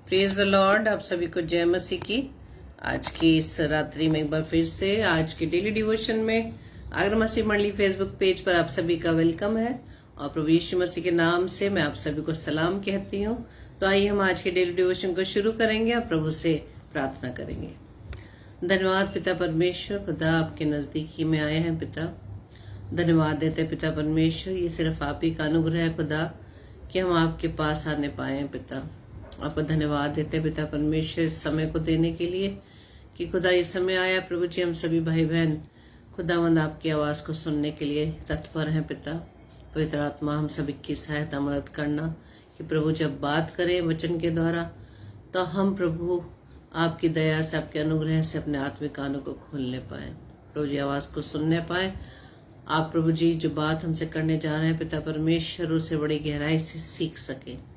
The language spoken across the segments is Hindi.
Praise the Lord. आप सभी को जय मसीह की। आज की इस रात्रि में एक बार फिर से आज के डेली डिवोशन में आगर मसीह मंडली फेसबुक पेज पर आप सभी का वेलकम है और प्रभु यीशु मसीह के नाम से मैं आप सभी को सलाम कहती हूँ। तो आइए हम आज के डेली डिवोशन को शुरू करेंगे और प्रभु से प्रार्थना करेंगे। धन्यवाद पिता परमेश्वर, खुदा आपके नजदीकी में आए हैं पिता। धन्यवाद देते पिता परमेश्वर, ये सिर्फ आप ही का अनुग्रह है खुदा कि हम आपके पास आने पाए हैं पिता। आपको धन्यवाद देते पिता परमेश्वर इस समय को देने के लिए कि खुदा ये समय आया प्रभु जी। हम सभी भाई बहन खुदावंद आपकी आवाज़ को सुनने के लिए तत्पर हैं पिता। पवित्र आत्मा हम सभी की सहायता मदद करना कि प्रभु जब बात करें वचन के द्वारा तो हम प्रभु आपकी दया से, आपके अनुग्रह से अपने आत्मिक कानों को खोलने पाए, प्रभु जी आवाज़ को सुनने पाए। आप प्रभु जी जो बात हमसे करने जा रहे हैं पिता परमेश्वर उसे बड़ी गहराई से सीख सके।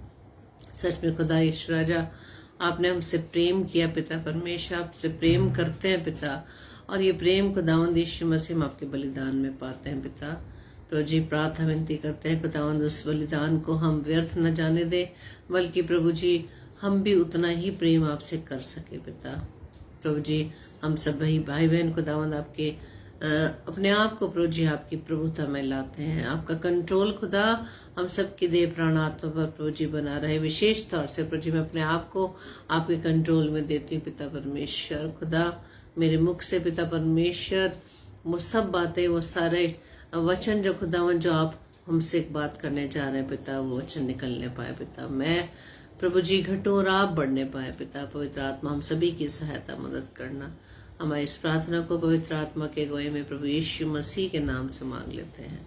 सच में खुदा ईश्वर राजा, आपने हमसे प्रेम किया पिता परमेश्वर, आपसे प्रेम करते हैं पिता, और ये प्रेम खुदावंद यीशु मसीह हम आपके बलिदान में पाते हैं पिता। प्रभु जी प्रार्थना विनती करते हैं खुदावंद उस बलिदान को हम व्यर्थ न जाने दे, बल्कि प्रभु जी हम भी उतना ही प्रेम आपसे कर सके पिता। प्रभु जी हम सब भाई बहन खुदावंद आपके अपने आप को प्रभु जी आपकी प्रभुता में लाते हैं। आपका कंट्रोल खुदा हम सबकी देह प्राण आत्मा पर प्रभु जी बना रहे। विशेष तौर से प्रभु जी मैं अपने आप को आपके कंट्रोल में देती हूँ पिता परमेश्वर। खुदा मेरे मुख से पिता परमेश्वर वो सब बातें, वो सारे वचन जो खुदावन जो आप हमसे एक बात करने जा रहे हैं पिता, वो वचन निकलने पाए पिता। मैं प्रभु जी घटूं और आप बढ़ने पाए पिता। पवित्र आत्मा हम सभी की सहायता मदद करना। हमारी इस प्रार्थना को पवित्र आत्मा के अगुवाई में प्रभु यीशु मसीह के नाम से मांग लेते हैं।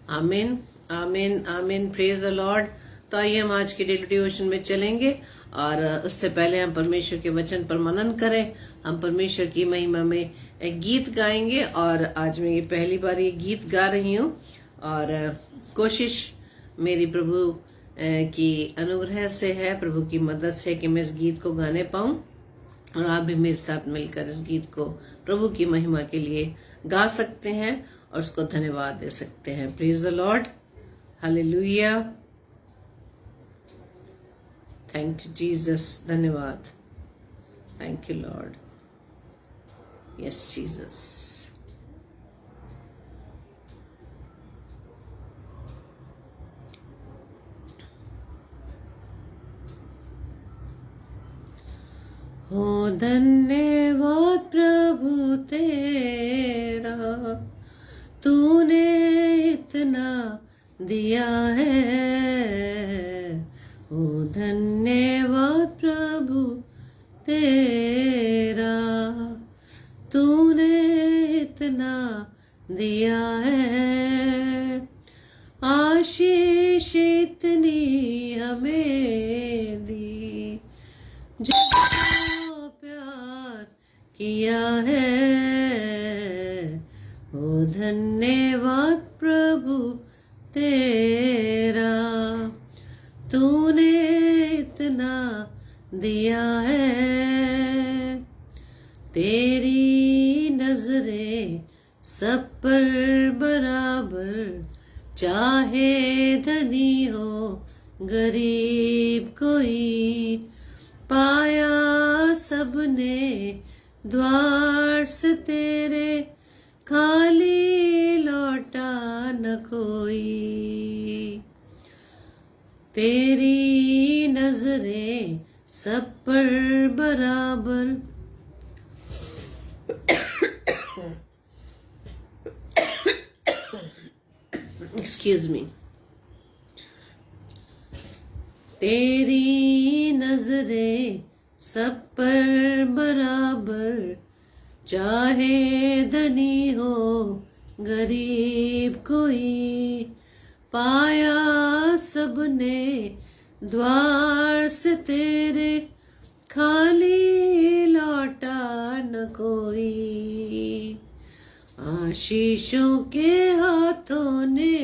आमीन आमीन आमीन। Praise the Lord. तो आइए हम आज के डेली डिवोशन में चलेंगे और उससे पहले हम परमेश्वर के वचन पर मनन करें। हम परमेश्वर की महिमा में एक गीत गाएंगे और आज मैं ये पहली बार ये गीत गा रही हूँ और कोशिश मेरी प्रभु की अनुग्रह से है, प्रभु की मदद से कि मैं इस गीत को गाने पाऊँ और आप भी मेरे साथ मिलकर इस गीत को प्रभु की महिमा के लिए गा सकते हैं और उसको धन्यवाद दे सकते हैं। Praise the lord, hallelujah, thank you Jesus. धन्यवाद, thank you lord, yes Jesus. हो धन्यवाद प्रभु तेरा, तूने इतना दिया है। हो धन्यवाद प्रभु तेरा, तूने इतना दिया है। आशीष इतनी हमें दी, जो प्यार किया है। ओ धन्यवाद प्रभु तेरा, तूने इतना दिया है। तेरी नजरें सब पर बराबर, चाहे धनी हो गरीब कोई, पाया सबने द्वार से तेरे, खाली लौटा न कोई। तेरी नजरें सब पर बराबर, एक्सक्यूज मी। तेरी नजरें सब पर बराबर, चाहे धनी हो गरीब कोई, पाया सबने द्वार से तेरे, खाली लौटा न कोई। आशीषों के हाथों ने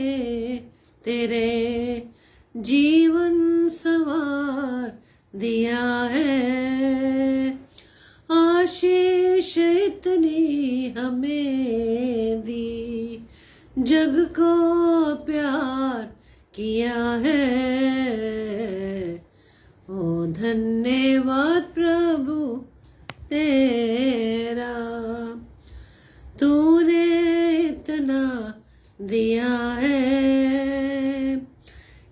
तेरे जीवन संवार दिया है। आशीष इतनी हमें दी, जग को प्यार किया है। ओ धन्यवाद प्रभु तेरा, तूने इतना दिया है,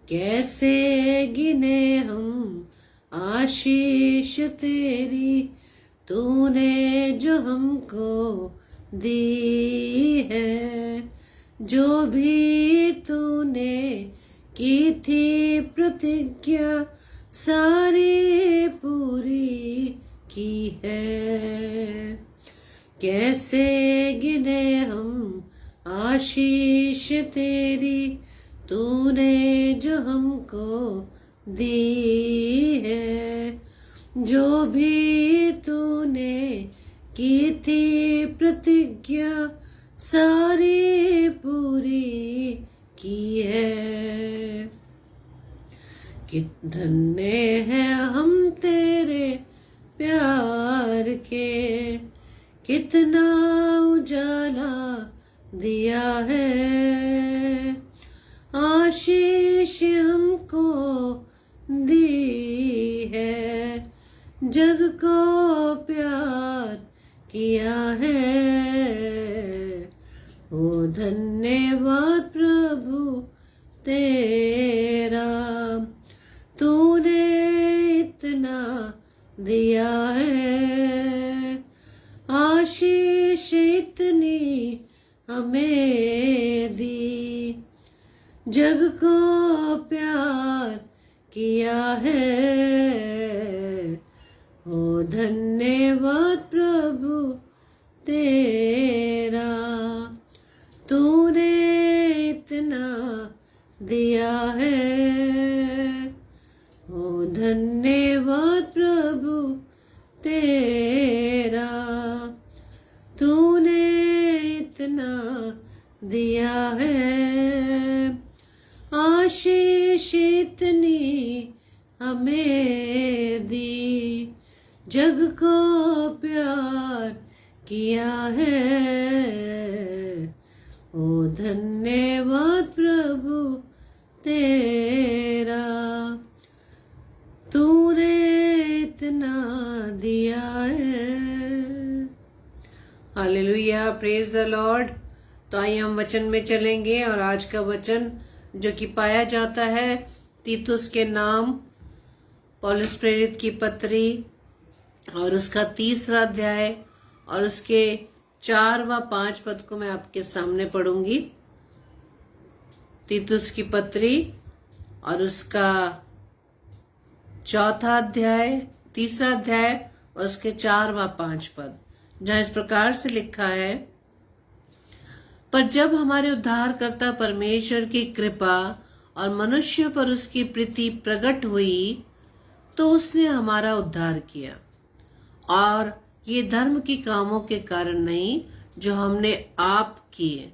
कैसे गिने हम आशीष तेरी, तूने जो हमको दी है। जो भी तूने की थी प्रतिज्ञा, सारी पूरी की है। कैसे गिने हम आशीष तेरी, तूने जो हमको दी है। जो भी तूने की थी प्रतिज्ञा, सारी पूरी की है। कितने धन्य हैं हम तेरे प्यार के, कितना उजाला दिया है, आशीष हमको दी है, जग को प्यार किया है। ओ धन्यवाद प्रभु तेरा, तूने इतना दिया है, आशीष इतनी हमें दी, जग को प्यार किया है। ओ धन्यवाद प्रभु तेरा, तूने इतना दिया है। ओ धन्यवाद प्रभु तेरा, तूने इतना दिया है, आशीष इतनी हमें दी, जग को प्यार किया है। ओ धन्यवाद प्रभु तेरा, तूने इतना दिया है। Hallelujah, praise the Lord. तो आइए हम वचन में चलेंगे, और आज का वचन जो कि पाया जाता है तीतुस के नाम पौलुस प्रेरित की पत्री, और उसका 3रा अध्याय और उसके 4 व 5 पद को मैं आपके सामने पढ़ूंगी। तीतुस की पत्री और उसका 4था अध्याय, 3रा अध्याय और उसके 4 व 5 पद, जहाँ इस प्रकार से लिखा है, पर जब हमारे उद्धारकर्ता परमेश्वर की कृपा और मनुष्य पर उसकी प्रीति प्रकट हुई, तो उसने हमारा उद्धार किया, और ये धर्म की कामों के कारण नहीं जो हमने आप किए,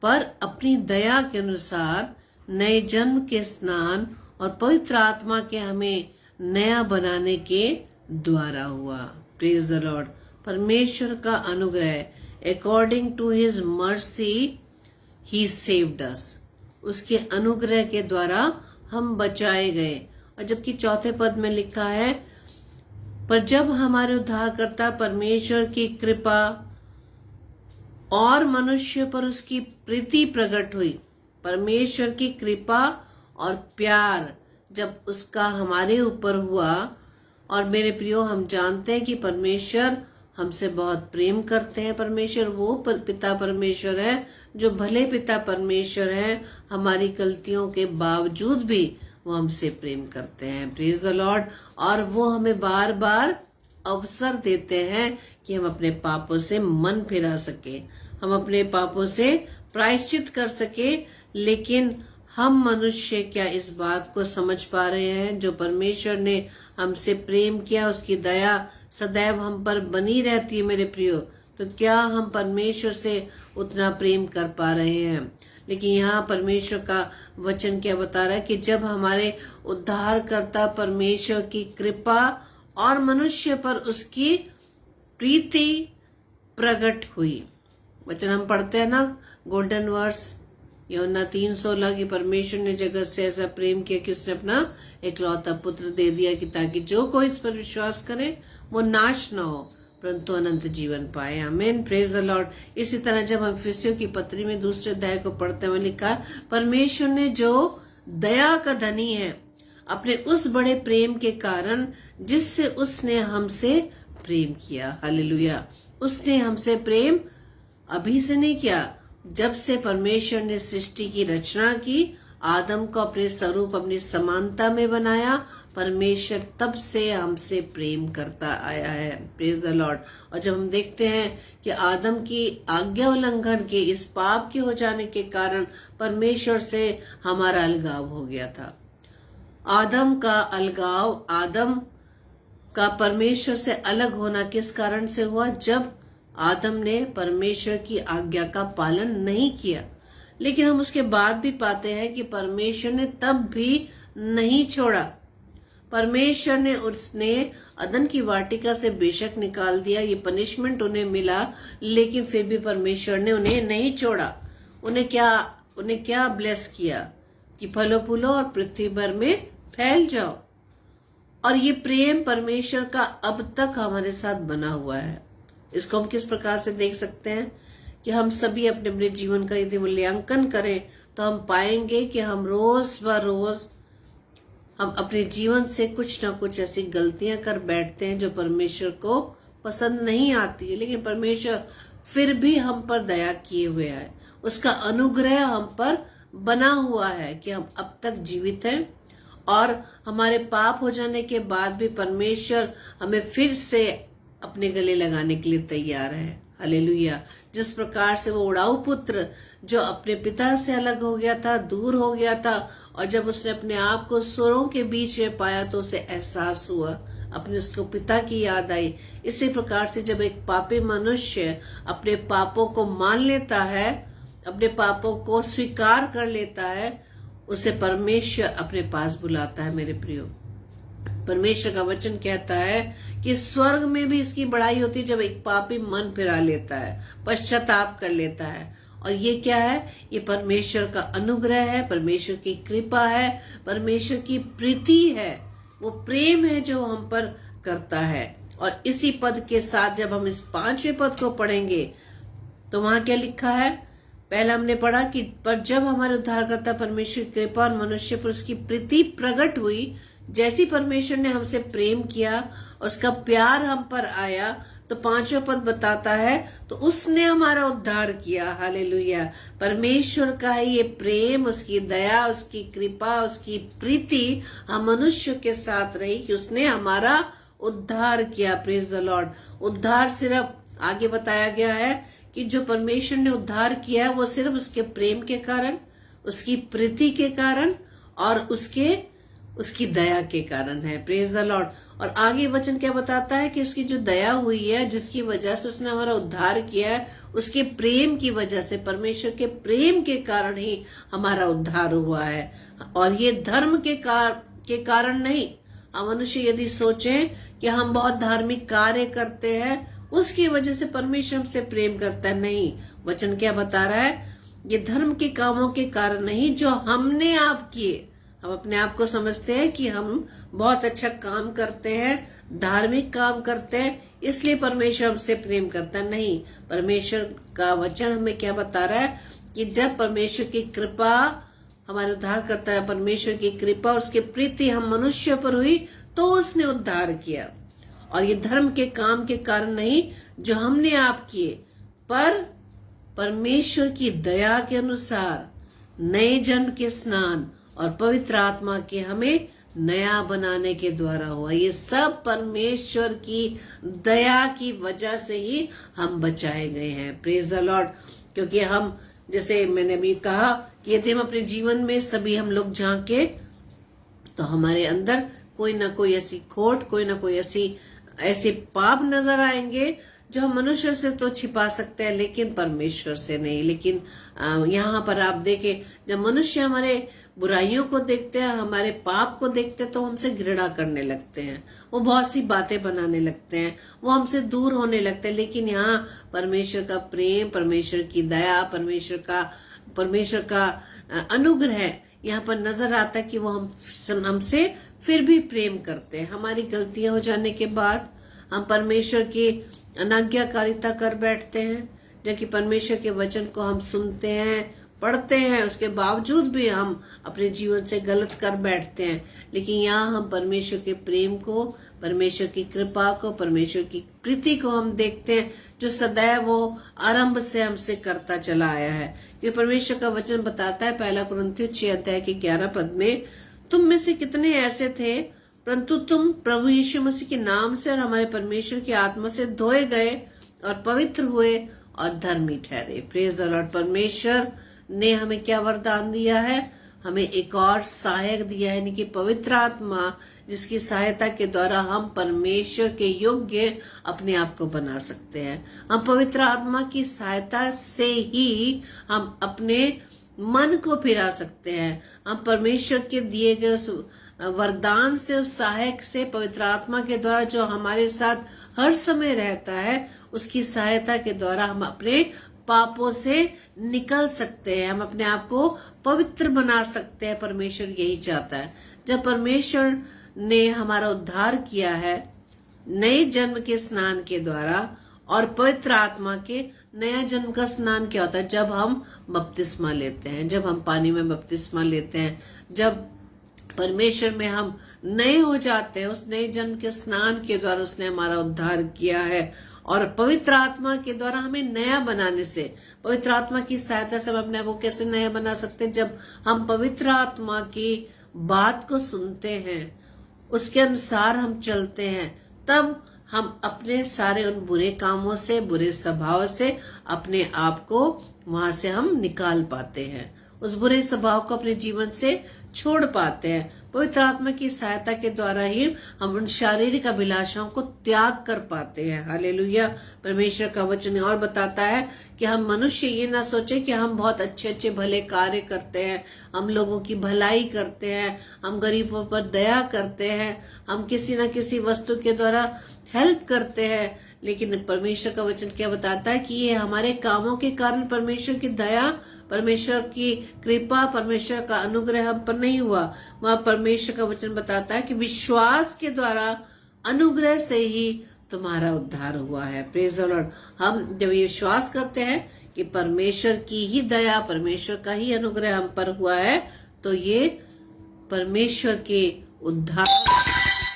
पर अपनी दया के अनुसार नए जन्म के स्नान और पवित्र आत्मा के हमें नया बनाने के द्वारा हुआ। Praise the lord. परमेश्वर का अनुग्रह, according to his mercy he saved us, उसके अनुग्रह के द्वारा हम बचाए गए। और जबकि 4थे पद में लिखा है, पर जब हमारे उद्धारकर्ता परमेश्वर की कृपा और मनुष्य पर उसकी प्रीति प्रकट हुई, परमेश्वर की कृपा और प्यार जब उसका हमारे ऊपर हुआ, और मेरे प्रियो हम जानते हैं कि परमेश्वर हमसे बहुत प्रेम करते हैं। परमेश्वर वो पिता परमेश्वर है जो भले पिता परमेश्वर है, हमारी गलतियों के बावजूद भी वो हमसे प्रेम करते हैं। Praise the Lord. और वो हमें बार बार अवसर देते हैं कि हम अपने पापों से मन फिरा सके, हम अपने पापों से प्रायश्चित कर सके। लेकिन हम मनुष्य क्या इस बात को समझ पा रहे हैं? जो परमेश्वर ने हमसे प्रेम किया, उसकी दया सदैव हम पर बनी रहती है मेरे प्रियो। तो क्या हम परमेश्वर से उतना प्रेम कर पा रहे हैं? लेकिन यहाँ परमेश्वर का वचन क्या बता रहा है कि जब हमारे उद्धारकर्ता परमेश्वर की कृपा और मनुष्य पर उसकी प्रीति प्रकट हुई। वचन हम पढ़ते हैं ना, गोल्डन वर्स, यूहन्ना 3:16 कि परमेश्वर ने जगत से ऐसा प्रेम किया कि उसने अपना इकलौता पुत्र दे दिया कि ताकि जो कोई इस पर विश्वास करे वो नाश न हो परंतु अनंत जीवन पाए। आमीन, प्रेज द लॉर्ड। इसी तरह जब हम इफिसियों की पत्री में दूसरे अध्याय को पढ़ते हुए लिखा, परमेश्वर ने जो दया का धनी है अपने उस बड़े प्रेम के कारण जिससे उसने हमसे प्रेम किया। हालेलुया। उसने हमसे प्रेम अभी से नहीं किया, जब से परमेश्वर ने सृष्टि की रचना की, आदम को अपने स्वरूप अपनी समानता में बनाया, परमेश्वर तब से हमसे प्रेम करता आया है। Praise the Lord. और जब हम देखते हैं कि आदम की आज्ञा उल्लंघन के इस पाप के हो जाने के कारण परमेश्वर से हमारा अलगाव हो गया था। आदम का अलगाव, आदम का परमेश्वर से अलग होना किस कारण से हुआ? जब आदम ने परमेश्वर की आज्ञा का पालन नहीं किया। लेकिन हम उसके बाद भी पाते हैं कि परमेश्वर ने तब भी नहीं छोड़ा। परमेश्वर ने उसने अदन की वाटिका से बेशक निकाल दिया, ये पनिशमेंट उन्हें मिला, लेकिन फिर भी परमेश्वर ने उन्हें नहीं छोड़ा। उन्हें क्या ब्लेस किया कि फलो फूलो और पृथ्वी भर में फैल जाओ। और ये प्रेम परमेश्वर का अब तक हमारे साथ बना हुआ है। इसको हम किस प्रकार से देख सकते हैं कि हम सभी अपने अपने जीवन का यदि मूल्यांकन करें तो हम पाएंगे कि हम रोज ब रोज हम अपने जीवन से कुछ ना कुछ ऐसी गलतियां कर बैठते हैं जो परमेश्वर को पसंद नहीं आती है, लेकिन परमेश्वर फिर भी हम पर दया किए हुए है। उसका अनुग्रह हम पर बना हुआ है कि हम अब तक जीवित हैं और हमारे पाप हो जाने के बाद भी परमेश्वर हमें फिर से अपने गले लगाने के लिए तैयार है। हालेलुया। जिस प्रकार से वो उड़ाऊ पुत्र जो अपने पिता से अलग हो गया था, दूर हो गया था, और जब उसने अपने आप को सुरों के बीच में पाया तो उसे एहसास हुआ, अपने उसको पिता की याद आई। इसी प्रकार से जब एक पापी मनुष्य अपने पापों को मान लेता है, अपने पापों को स्वीकार कर लेता है, उसे परमेश्वर अपने पास बुलाता है। मेरे प्रियो, परमेश्वर का वचन कहता है कि स्वर्ग में भी इसकी बड़ाई होती है जब एक पापी मन फिरा लेता है, पश्चाताप कर लेता है। और ये क्या है? ये परमेश्वर का अनुग्रह है, परमेश्वर की कृपा है, परमेश्वर की प्रीति है, वो प्रेम है जो हम पर करता है। और इसी पद के साथ जब हम इस 5वें पद को पढ़ेंगे तो वहां क्या लिखा है? पहला हमने पढ़ा कि पर जब हमारे उद्धारकर्ता परमेश्वर की कृपा और मनुष्य पर उसकी प्रीति प्रकट हुई, जैसी परमेश्वर ने हमसे प्रेम किया और उसका प्यार हम पर आया, तो 5वां पद बताता है तो उसने हमारा उद्धार किया। हालेलुया। परमेश्वर का है ये प्रेम, उसकी दया, उसकी कृपा, उसकी प्रीति हम मनुष्य के साथ रही कि उसने हमारा उद्धार किया। Praise the Lord. उद्धार सिर्फ आगे बताया गया है कि जो परमेश्वर ने उद्धार किया है वो सिर्फ उसके प्रेम के कारण, उसकी प्रीति के कारण और उसकी दया के कारण है। Praise the Lord. और आगे वचन क्या बताता है कि उसकी जो दया हुई है, जिसकी वजह से उसने हमारा उद्धार किया है, उसके प्रेम की वजह से, परमेश्वर के प्रेम के कारण ही हमारा उद्धार हुआ है। और ये धर्म के कारण नहीं। हम मनुष्य यदि सोचें कि हम बहुत धार्मिक कार्य करते हैं उसकी वजह से परमेश्वर हमसे प्रेम करता है, नहीं। वचन क्या बता रहा है? ये धर्म के कामों के कारण नहीं जो हमने आप किए। हम अपने आप को समझते हैं कि हम बहुत अच्छा काम करते हैं, धार्मिक काम करते हैं, इसलिए परमेश्वर हमसे प्रेम करता है, नहीं। परमेश्वर का वचन हमें क्या बता रहा है कि जब परमेश्वर की कृपा हमारे उद्धार करता है, परमेश्वर की कृपा और उसकी प्रीति हम मनुष्य पर हुई तो उसने उद्धार किया। और ये धर्म के काम के कारण नहीं जो हमने आप किए, पर परमेश्वर की दया के अनुसार नए जन्म के स्नान और पवित्र आत्मा के हमें नया बनाने के द्वारा हुआ। ये सब परमेश्वर की दया की वजह से ही हम बचाए गए हैं। Praise the Lord. क्योंकि हम, जैसे मैंने अभी कहा कि यदि हम अपने जीवन में सभी हम लोग झांके तो हमारे अंदर कोई ना कोई ऐसी खोट, कोई ना कोई ऐसे पाप नजर आएंगे जो हम मनुष्य से तो छिपा सकते हैं लेकिन परमेश्वर से नहीं। लेकिन यहाँ पर आप देखें, जब मनुष्य हमारे बुराइयों को देखते हैं, हमारे पाप को देखते हैं, तो हमसे घृणा करने लगते हैं, वो बहुत सी बातें बनाने लगते हैं, वो हमसे दूर होने लगते हैं। लेकिन यहाँ परमेश्वर का प्रेम, परमेश्वर की दया, परमेश्वर का परमेश्वर का अनुग्रह यहाँ पर नजर आता है कि वो हमसे फिर भी प्रेम करते हैं। हमारी गलतियां हो जाने के बाद हम परमेश्वर की अनाज्ञाकारिता कर बैठते हैं, जबकि परमेश्वर के वचन को हम सुनते हैं, पढ़ते हैं, उसके बावजूद भी हम अपने जीवन से गलत कर बैठते हैं। लेकिन यहाँ हम परमेश्वर के प्रेम को, परमेश्वर की कृपा को, परमेश्वर की प्रीति को हम देखते हैं, जो सदैव वो आरंभ से हमसे करता चला आया है। ये परमेश्वर का वचन बताता है 1 कुरिन्थियों 6:11 में, तुम में से कितने ऐसे थे परंतु तुम प्रभु यीशु मसीह के नाम से और हमारे परमेश्वर की आत्मा से धोए गए और पवित्र हुए और धर्मी ठहरे। Praise the lord. परमेश्वर ने हमें क्या वरदान दिया है? हमें एक और सहायक दिया है, यानी कि पवित्र आत्मा, जिसकी सहायता के द्वारा हम परमेश्वर के योग्य अपने आप को बना सकते हैं। हम पवित्र आत्मा की सहायता से ही हम अपने मन को फिरा सकते हैं। हम परमेश्वर के दिए गए उस वरदान से, उस सहायक से, पवित्र आत्मा के द्वारा जो हमारे साथ हर समय रहता है, उसकी सहायता के द्वारा हम अपने पापों से निकल सकते हैं, हम अपने आप को पवित्र बना सकते हैं। परमेश्वर यही चाहता है। जब परमेश्वर ने हमारा उद्धार किया है नए जन्म के स्नान के द्वारा और पवित्र आत्मा के, नया जन्म का स्नान क्या होता है? जब हम बपतिस्मा लेते हैं, जब हम पानी में बपतिस्मा लेते हैं, जब परमेश्वर में हम नए हो जाते हैं, उस नए जन्म के स्नान के द्वारा उसने हमारा उद्धार किया है। और पवित्र आत्मा के द्वारा हमें नया बनाने से, पवित्र आत्मा की सहायता से हम अपने आप को कैसे नया बना सकते हैं? जब हम पवित्र आत्मा की बात को सुनते हैं, उसके अनुसार हम चलते हैं, तब हम अपने सारे उन बुरे कामों से, बुरे स्वभाव से अपने आप को वहां से हम निकाल पाते हैं, उस बुरे स्वभाव को अपने जीवन से छोड़ पाते हैं। पवित्र आत्मा की सहायता के द्वारा ही हम उन शारीरिक अभिलाषाओं को त्याग कर पाते हैं। हालेलुया। परमेश्वर का वचन और बताता है कि हम मनुष्य ये ना सोचे कि हम बहुत अच्छे अच्छे भले कार्य करते हैं, हम लोगों की भलाई करते हैं, हम गरीबों पर दया करते हैं, हम किसी न किसी वस्तु के द्वारा हेल्प करते हैं। लेकिन परमेश्वर का वचन क्या बताता है कि ये हमारे कामों के कारण परमेश्वर की दया, परमेश्वर की कृपा, परमेश्वर का अनुग्रह हम पर नहीं हुआ। वह परमेश्वर का वचन बताता है कि विश्वास के द्वारा, अनुग्रह से ही तुम्हारा उद्धार हुआ है। Praise the Lord. हम जब ये विश्वास करते हैं कि परमेश्वर की ही दया, परमेश्वर का ही अनुग्रह हम पर हुआ है, तो ये परमेश्वर के उद्धार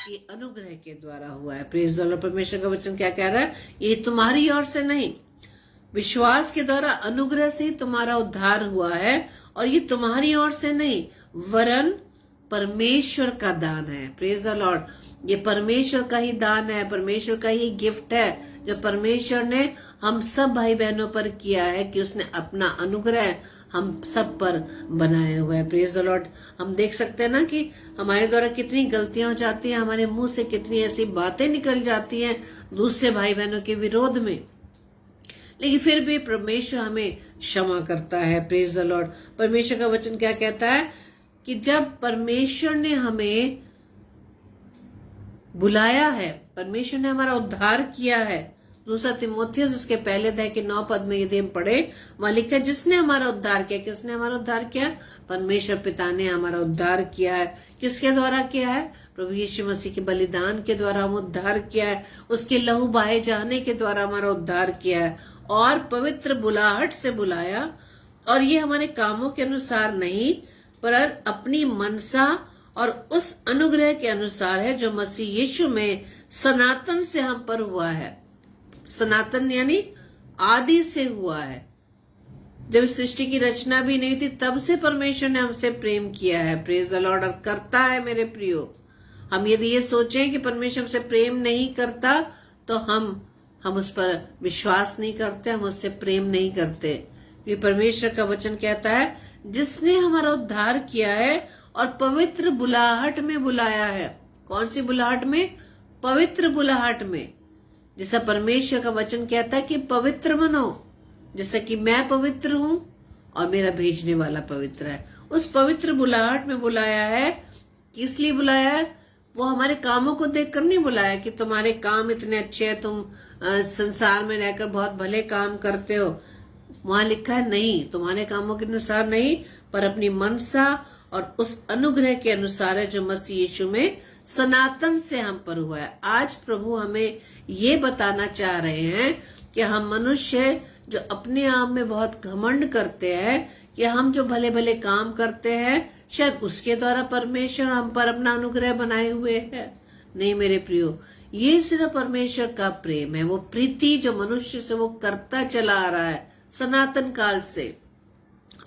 के अनुग्रह के द्वारा हुआ है। Praise the lord. परमेश्वर का वचन क्या कह रहा है? ये तुम्हारी ओर से नहीं, विश्वास के द्वारा अनुग्रह से ही तुम्हारा उद्धार हुआ है, और ये तुम्हारी ओर से नहीं वरन परमेश्वर का दान है। Praise the Lord. ये परमेश्वर का ही दान है, परमेश्वर का ही गिफ्ट है, जो परमेश्वर ने हम सब भाई बहनों पर किया है, कि उसने अपना अनुग्रह हम सब पर बनाया हुआ है। Praise the Lord. हम देख सकते हैं ना कि हमारे द्वारा कितनी गलतियां हो जाती हैं, हमारे मुंह से कितनी ऐसी बातें निकल जाती हैं दूसरे भाई बहनों के विरोध में, लेकिन फिर भी परमेश्वर हमें क्षमा करता है। Praise the lord. परमेश्वर का वचन क्या कहता है कि जब परमेश्वर ने हमें बुलाया है, परमेश्वर ने हमारा उद्धार किया है, 2 तीमुथियुस उसके पहले अध्याय के 9 पद में यदि हम पढ़े, वहां लिखा है जिसने हमारा उद्धार किया। किसने हमारा उद्धार किया? परमेश्वर पिता ने हमारा उद्धार किया है। किसके द्वारा किया है? प्रभु यीशु मसीह के बलिदान के द्वारा हम उद्धार किया है, उसके लहू बहाए जाने के द्वारा हमारा उद्धार किया है, और पवित्र बुलाहट से बुलाया। और ये हमारे कामों के अनुसार नहीं, पर अपनी मनसा और उस अनुग्रह के अनुसार है जो मसीह यीशु में सनातन से हम पर हुआ है। सनातन यानी आदि से हुआ है। जब सृष्टि की रचना भी नहीं थी, तब से परमेश्वर ने हमसे प्रेम किया है। Praise the Lord. और करता है मेरे प्रियो। हम यदि ये सोचें कि परमेश्वर हमसे प्रेम नहीं करता, तो हम उस पर विश्वास नहीं करते, हम उससे प्रेम नहीं करते। ये परमेश्वर का वचन कहता है जिसने हमारा उद्धार किया है और पवित्र बुलाहट में बुलाया है। कौन सी बुलाहट में? पवित्र बुलाहट में। जैसा परमेश्वर का वचन कहता है कि पवित्र बनो, जैसा कि मैं पवित्र हूं और मेरा भेजने वाला पवित्र है। उस पवित्र बुलाहट में बुलाया है। किस लिए बुलाया है? वो हमारे कामों को देखकर नहीं बुलाया कि तुम्हारे काम इतने अच्छे हैं, तुम संसार में रहकर बहुत भले काम करते हो। वहां लिखा है नहीं, तुम्हारे कामों के अनुसार नहीं, पर अपनी मनसा और उस अनुग्रह के अनुसार है जो मसीह यीशु में सनातन से हम पर हुआ है। आज प्रभु हमें ये बताना चाह रहे हैं कि हम मनुष्य जो अपने आप में बहुत घमंड करते हैं कि हम जो भले भले काम करते हैं शायद उसके द्वारा परमेश्वर हम पर अपना अनुग्रह बनाए हुए है। नहीं मेरे प्रियो, ये सिर्फ परमेश्वर का प्रेम है, वो प्रीति जो मनुष्य से वो करता चला आ रहा है सनातन काल से,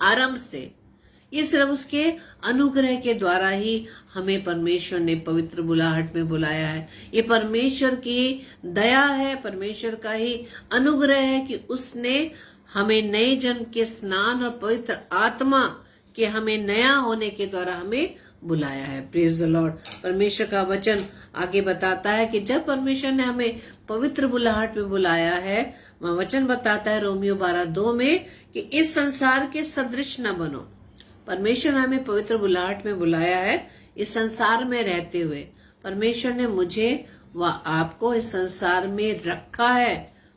आरंभ से। ये सिर्फ उसके अनुग्रह के द्वारा ही हमें परमेश्वर ने पवित्र बुलाहट में बुलाया है। ये परमेश्वर की दया है, परमेश्वर का ही अनुग्रह है कि उसने हमें नए जन्म के स्नान और पवित्र आत्मा के हमें नया होने के द्वारा हमें बुलाया है। Praise the lord. परमेश्वर का वचन आगे बताता है कि जब परमेश्वर ने हमें पवित्र बुलाहट में बुलाया है, वचन बताता है रोमियो 12:2 में कि इस संसार के सदृश न बनो। परमेश्वर ने हमें पवित्र बुलाहट में बुलाया है इस संसार में रहते हुए। परमेश्वर ने मुझे व आपको इस संसार में रखा है,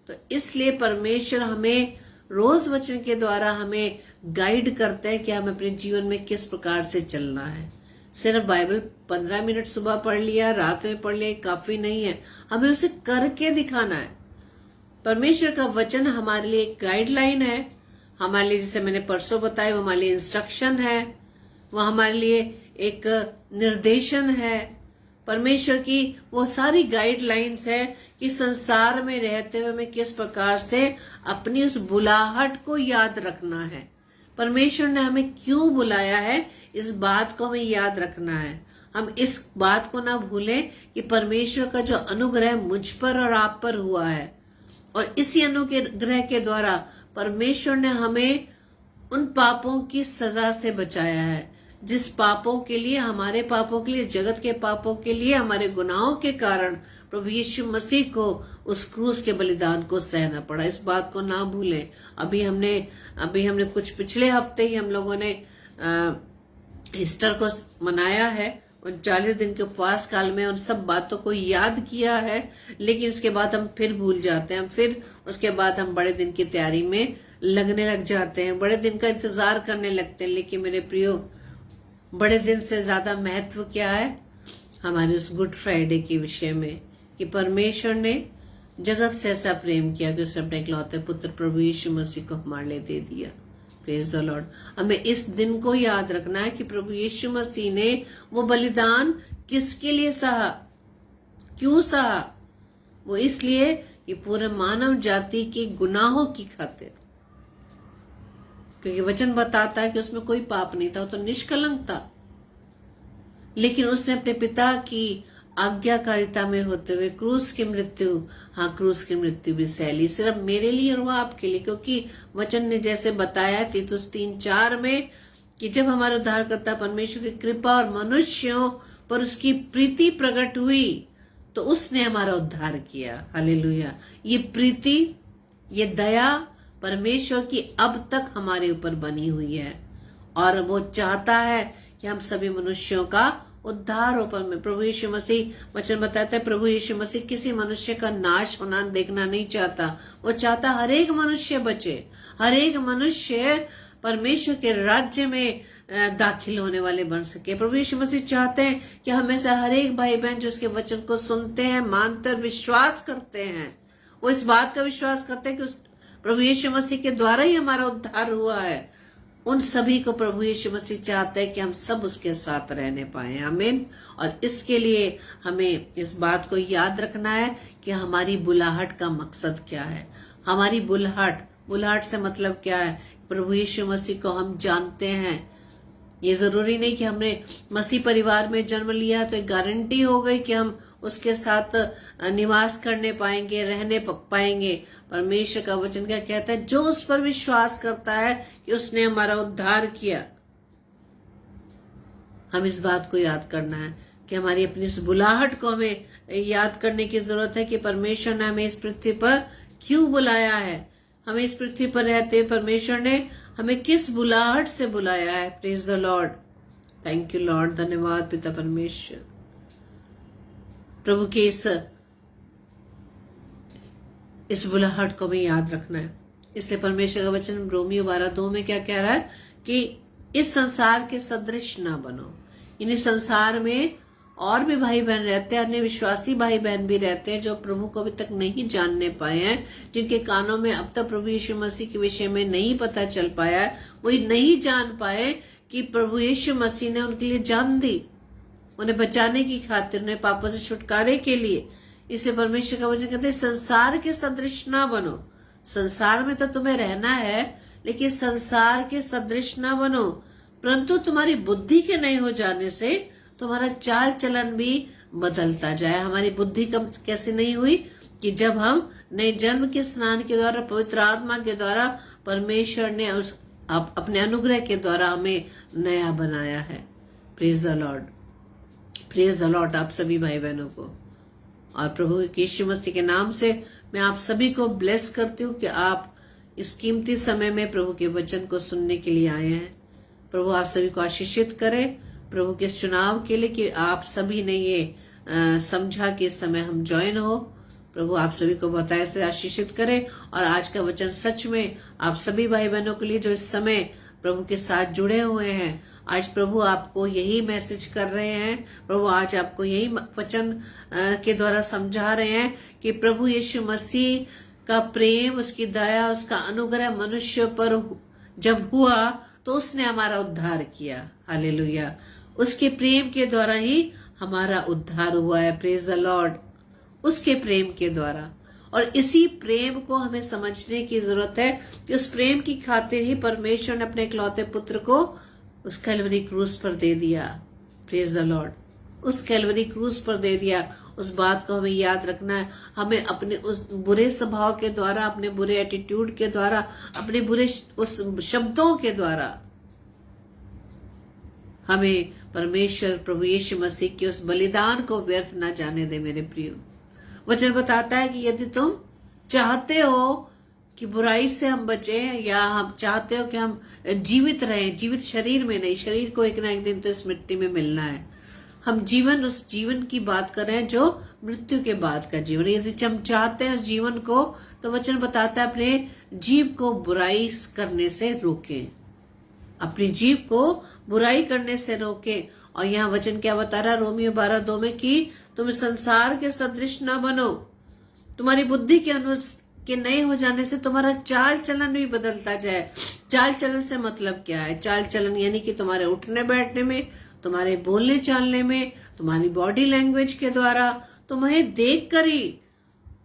तो इसलिए परमेश्वर हमें रोज वचन के द्वारा हमें गाइड करते हैं कि हमें अपने जीवन में किस प्रकार से चलना है। सिर्फ बाइबल 15 मिनट सुबह पढ़ लिया, रात में पढ़ लिया काफी नहीं है, हमें उसे करके दिखाना है। परमेश्वर का वचन हमारे लिए एक गाइडलाइन है, हमारे लिए, जैसे मैंने परसों बताया, वो हमारे लिए इंस्ट्रक्शन है, वो हमारे लिए एक निर्देशन है। परमेश्वर की वो सारी गाइडलाइंस है कि संसार में रहते हुए हमें किस प्रकार से अपनी उस बुलाहट को याद रखना है। परमेश्वर ने हमें क्यों बुलाया है, इस बात को हमें याद रखना है। हम इस बात को ना भूलें कि परमेश्वर का जो अनुग्रह मुझ पर और आप पर हुआ है, और इसी अनुग्रह के द्वारा परमेश्वर ने हमें उन पापों की सजा से बचाया है जिस पापों के लिए, हमारे पापों के लिए, जगत के पापों के लिए, हमारे गुनाहों के कारण प्रभु यीशु मसीह को उस क्रूस के बलिदान को सहना पड़ा। इस बात को ना भूलें। अभी हमने कुछ पिछले हफ्ते ही हम लोगों ने ईस्टर को मनाया है। 39 दिन के उपवास काल में उन सब बातों को याद किया है, लेकिन इसके बाद हम फिर भूल जाते हैं। फिर उसके बाद हम बड़े दिन की तैयारी में लगने लग जाते हैं, बड़े दिन का इंतजार करने लगते हैं। लेकिन मेरे प्रियो, बड़े दिन से ज्यादा महत्व क्या है हमारे उस गुड फ्राइडे के विषय में, कि परमेश्वर ने जगत से ऐसा प्रेम किया कि उसने अपने इकलौते पुत्र प्रभु यीशु मसीह को हमारे लिए दे दिया। Praise the Lord. हमें इस दिन को याद रखना है कि प्रभु यीशु मसीह ने वो बलिदान किसके लिए सहा, क्यों सहा? वो इसलिए कि पूरे मानव जाति के गुनाहों की खातिर, क्योंकि वचन बताता है कि उसमें कोई पाप नहीं था, वो तो निष्कलंक था। लेकिन उसने अपने पिता की आज्ञाकारिता में होते हुए क्रूस की मृत्यु भी सह ली, सिर्फ मेरे लिए और वह आपके लिए। क्योंकि वचन ने जैसे बताया तीतुस 3:4 में कि जब हमारे उद्धारकर्ता परमेश्वर की कृपा और मनुष्यों पर उसकी प्रीति प्रकट हुई तो उसने हमारा उद्धार किया। हालेलुया। ये प्रीति, ये दया परमेश्वर की अब तक हमारे ऊपर बनी हुई है, और वो चाहता है कि हम सभी मनुष्यों का उद्धार हो। पर प्रभु यीशु मसीह, वचन बताता है, प्रभु यीशु मसीह किसी मनुष्य का नाश होना देखना नहीं चाहता। वो चाहता हर एक मनुष्य बचे, हर एक मनुष्य परमेश्वर के राज्य में दाखिल होने वाले बन सके। प्रभु यीशु मसीह चाहते हैं कि हमें से हर एक भाई बहन जो उसके वचन को सुनते हैं, मानते और विश्वास करते हैं, वो इस बात का विश्वास करते हैं कि उस प्रभु यीशु मसीह के द्वारा ही हमारा उद्धार हुआ है। उन सभी को प्रभु यीशु मसीह चाहते हैं कि हम सब उसके साथ रहने पाए। आमीन। और इसके लिए हमें इस बात को याद रखना है कि हमारी बुलाहट का मकसद क्या है। हमारी बुलाहट से मतलब क्या है? प्रभु यीशु मसीह को हम जानते हैं। ये जरूरी नहीं कि हमने मसीह परिवार में जन्म लिया तो एक गारंटी हो गई कि हम उसके साथ निवास करने पाएंगे, रहने पाएंगे। परमेश्वर का वचन क्या कहता है? जो उस पर विश्वास करता है कि उसने हमारा उद्धार किया। हम इस बात को याद करना है कि हमारी अपनी इस बुलाहट को हमें याद करने की जरूरत है कि परमेश्वर ने हमें इस पृथ्वी पर क्यों बुलाया है। हमें इस पृथ्वी पर रहते परमेश्वर ने हमें किस बुलाहट से बुलाया है। Praise the Lord. Thank you Lord. धन्यवाद पिता परमेश्वर। प्रभु के इस बुलाहट को हमें याद रखना है। इसलिए परमेश्वर का वचन रोमियो 12:2 में क्या कह रहा है कि इस संसार के सदृश ना बनो। यानी संसार में और भी भाई बहन रहते हैं, अन्य विश्वासी भाई बहन भी रहते हैं जो प्रभु को अभी तक नहीं जानने पाए हैं, जिनके कानों में अब तक प्रभु यीशु मसीह के विषय में नहीं पता चल पाया है। वो नहीं जान पाए कि प्रभु यीशु मसीह ने उनके लिए जान दी, उन्हें बचाने की खातिर, उन्हें पापों से छुटकारे के लिए। इसलिए परमेश्वर का वचन कहते हैं संसार के सदृश ना बनो। संसार में तो तुम्हें रहना है, लेकिन संसार के सदृश ना बनो, परंतु तुम्हारी बुद्धि के नहीं हो जाने से तुम्हारा चाल चलन भी बदलता जाए। हमारी बुद्धि कब कैसे नहीं हुई कि जब हम नए जन्म के स्नान के द्वारा, पवित्र आत्मा के द्वारा, परमेश्वर ने अपने अनुग्रह के द्वारा हमें नया बनाया है। Praise the Lord, praise the Lord आप सभी भाई बहनों को। और प्रभु यीशु मसीह के नाम से मैं आप सभी को ब्लेस करती हूँ कि आप इस कीमती समय में प्रभु के वचन को सुनने के लिए आए हैं। प्रभु आप सभी को आशीषित करे प्रभु के इस चुनाव के लिए कि आप सभी ने ये समझा कि इस समय हम ज्वाइन हो। प्रभु आप सभी को बहुत ऐसे आशीषित करे और आज का वचन सच में आप सभी भाई बहनों के लिए जो इस समय प्रभु के साथ जुड़े हुए हैं, आज प्रभु आपको यही मैसेज कर रहे हैं। प्रभु आज आपको यही वचन के द्वारा समझा रहे हैं कि प्रभु यीशु मसीह का प्रेम, उसकी दया, उसका अनुग्रह मनुष्य पर जब हुआ तो उसने हमारा उद्धार किया। हालेलुया, उसके प्रेम के द्वारा ही हमारा उद्धार हुआ है। प्रेज द लॉर्ड, उसके प्रेम के द्वारा। और इसी प्रेम को हमें समझने की जरूरत है कि उस प्रेम की खातिर ही परमेश्वर ने अपने इकलौते पुत्र को उस कैलवरी क्रूस पर दे दिया। प्रेज द लॉर्ड, उस कैलवरी क्रूस पर दे दिया। उस बात को हमें याद रखना है। हमें अपने उस बुरे स्वभाव के द्वारा, अपने बुरे एटीट्यूड के द्वारा, अपने बुरे उस शब्दों के द्वारा हमें परमेश्वर प्रभु यीशु मसीह के उस बलिदान को व्यर्थ ना जाने दे। मेरे प्रियो, वचन बताता है कि यदि तुम चाहते हो कि बुराई से हम बचें, या हम चाहते हो कि हम जीवित रहें, जीवित शरीर में नहीं, शरीर को एक ना एक दिन तो इस मिट्टी में मिलना है। हम जीवन, उस जीवन की बात कर रहे हैं जो मृत्यु के बाद का जीवन। यदि हम चाहते हैं उस जीवन को, तो वचन बताता है अपने जीव को बुराई करने से रोकें, अपनी जीव को बुराई करने से रोके। और यहाँ वचन क्या बता रहा है रोमियो 12:2 में कि तुम संसार के सदृश न बनो। तुम्हारी बुद्धि के नए हो जाने से तुम्हारा चाल चलन भी बदलता जाए। चाल चलन से मतलब क्या है? चाल चलन यानी कि तुम्हारे उठने बैठने में, तुम्हारे बोलने चालने में, तुम्हारी बॉडी लैंग्वेज के द्वारा, तुम्हें देख कर ही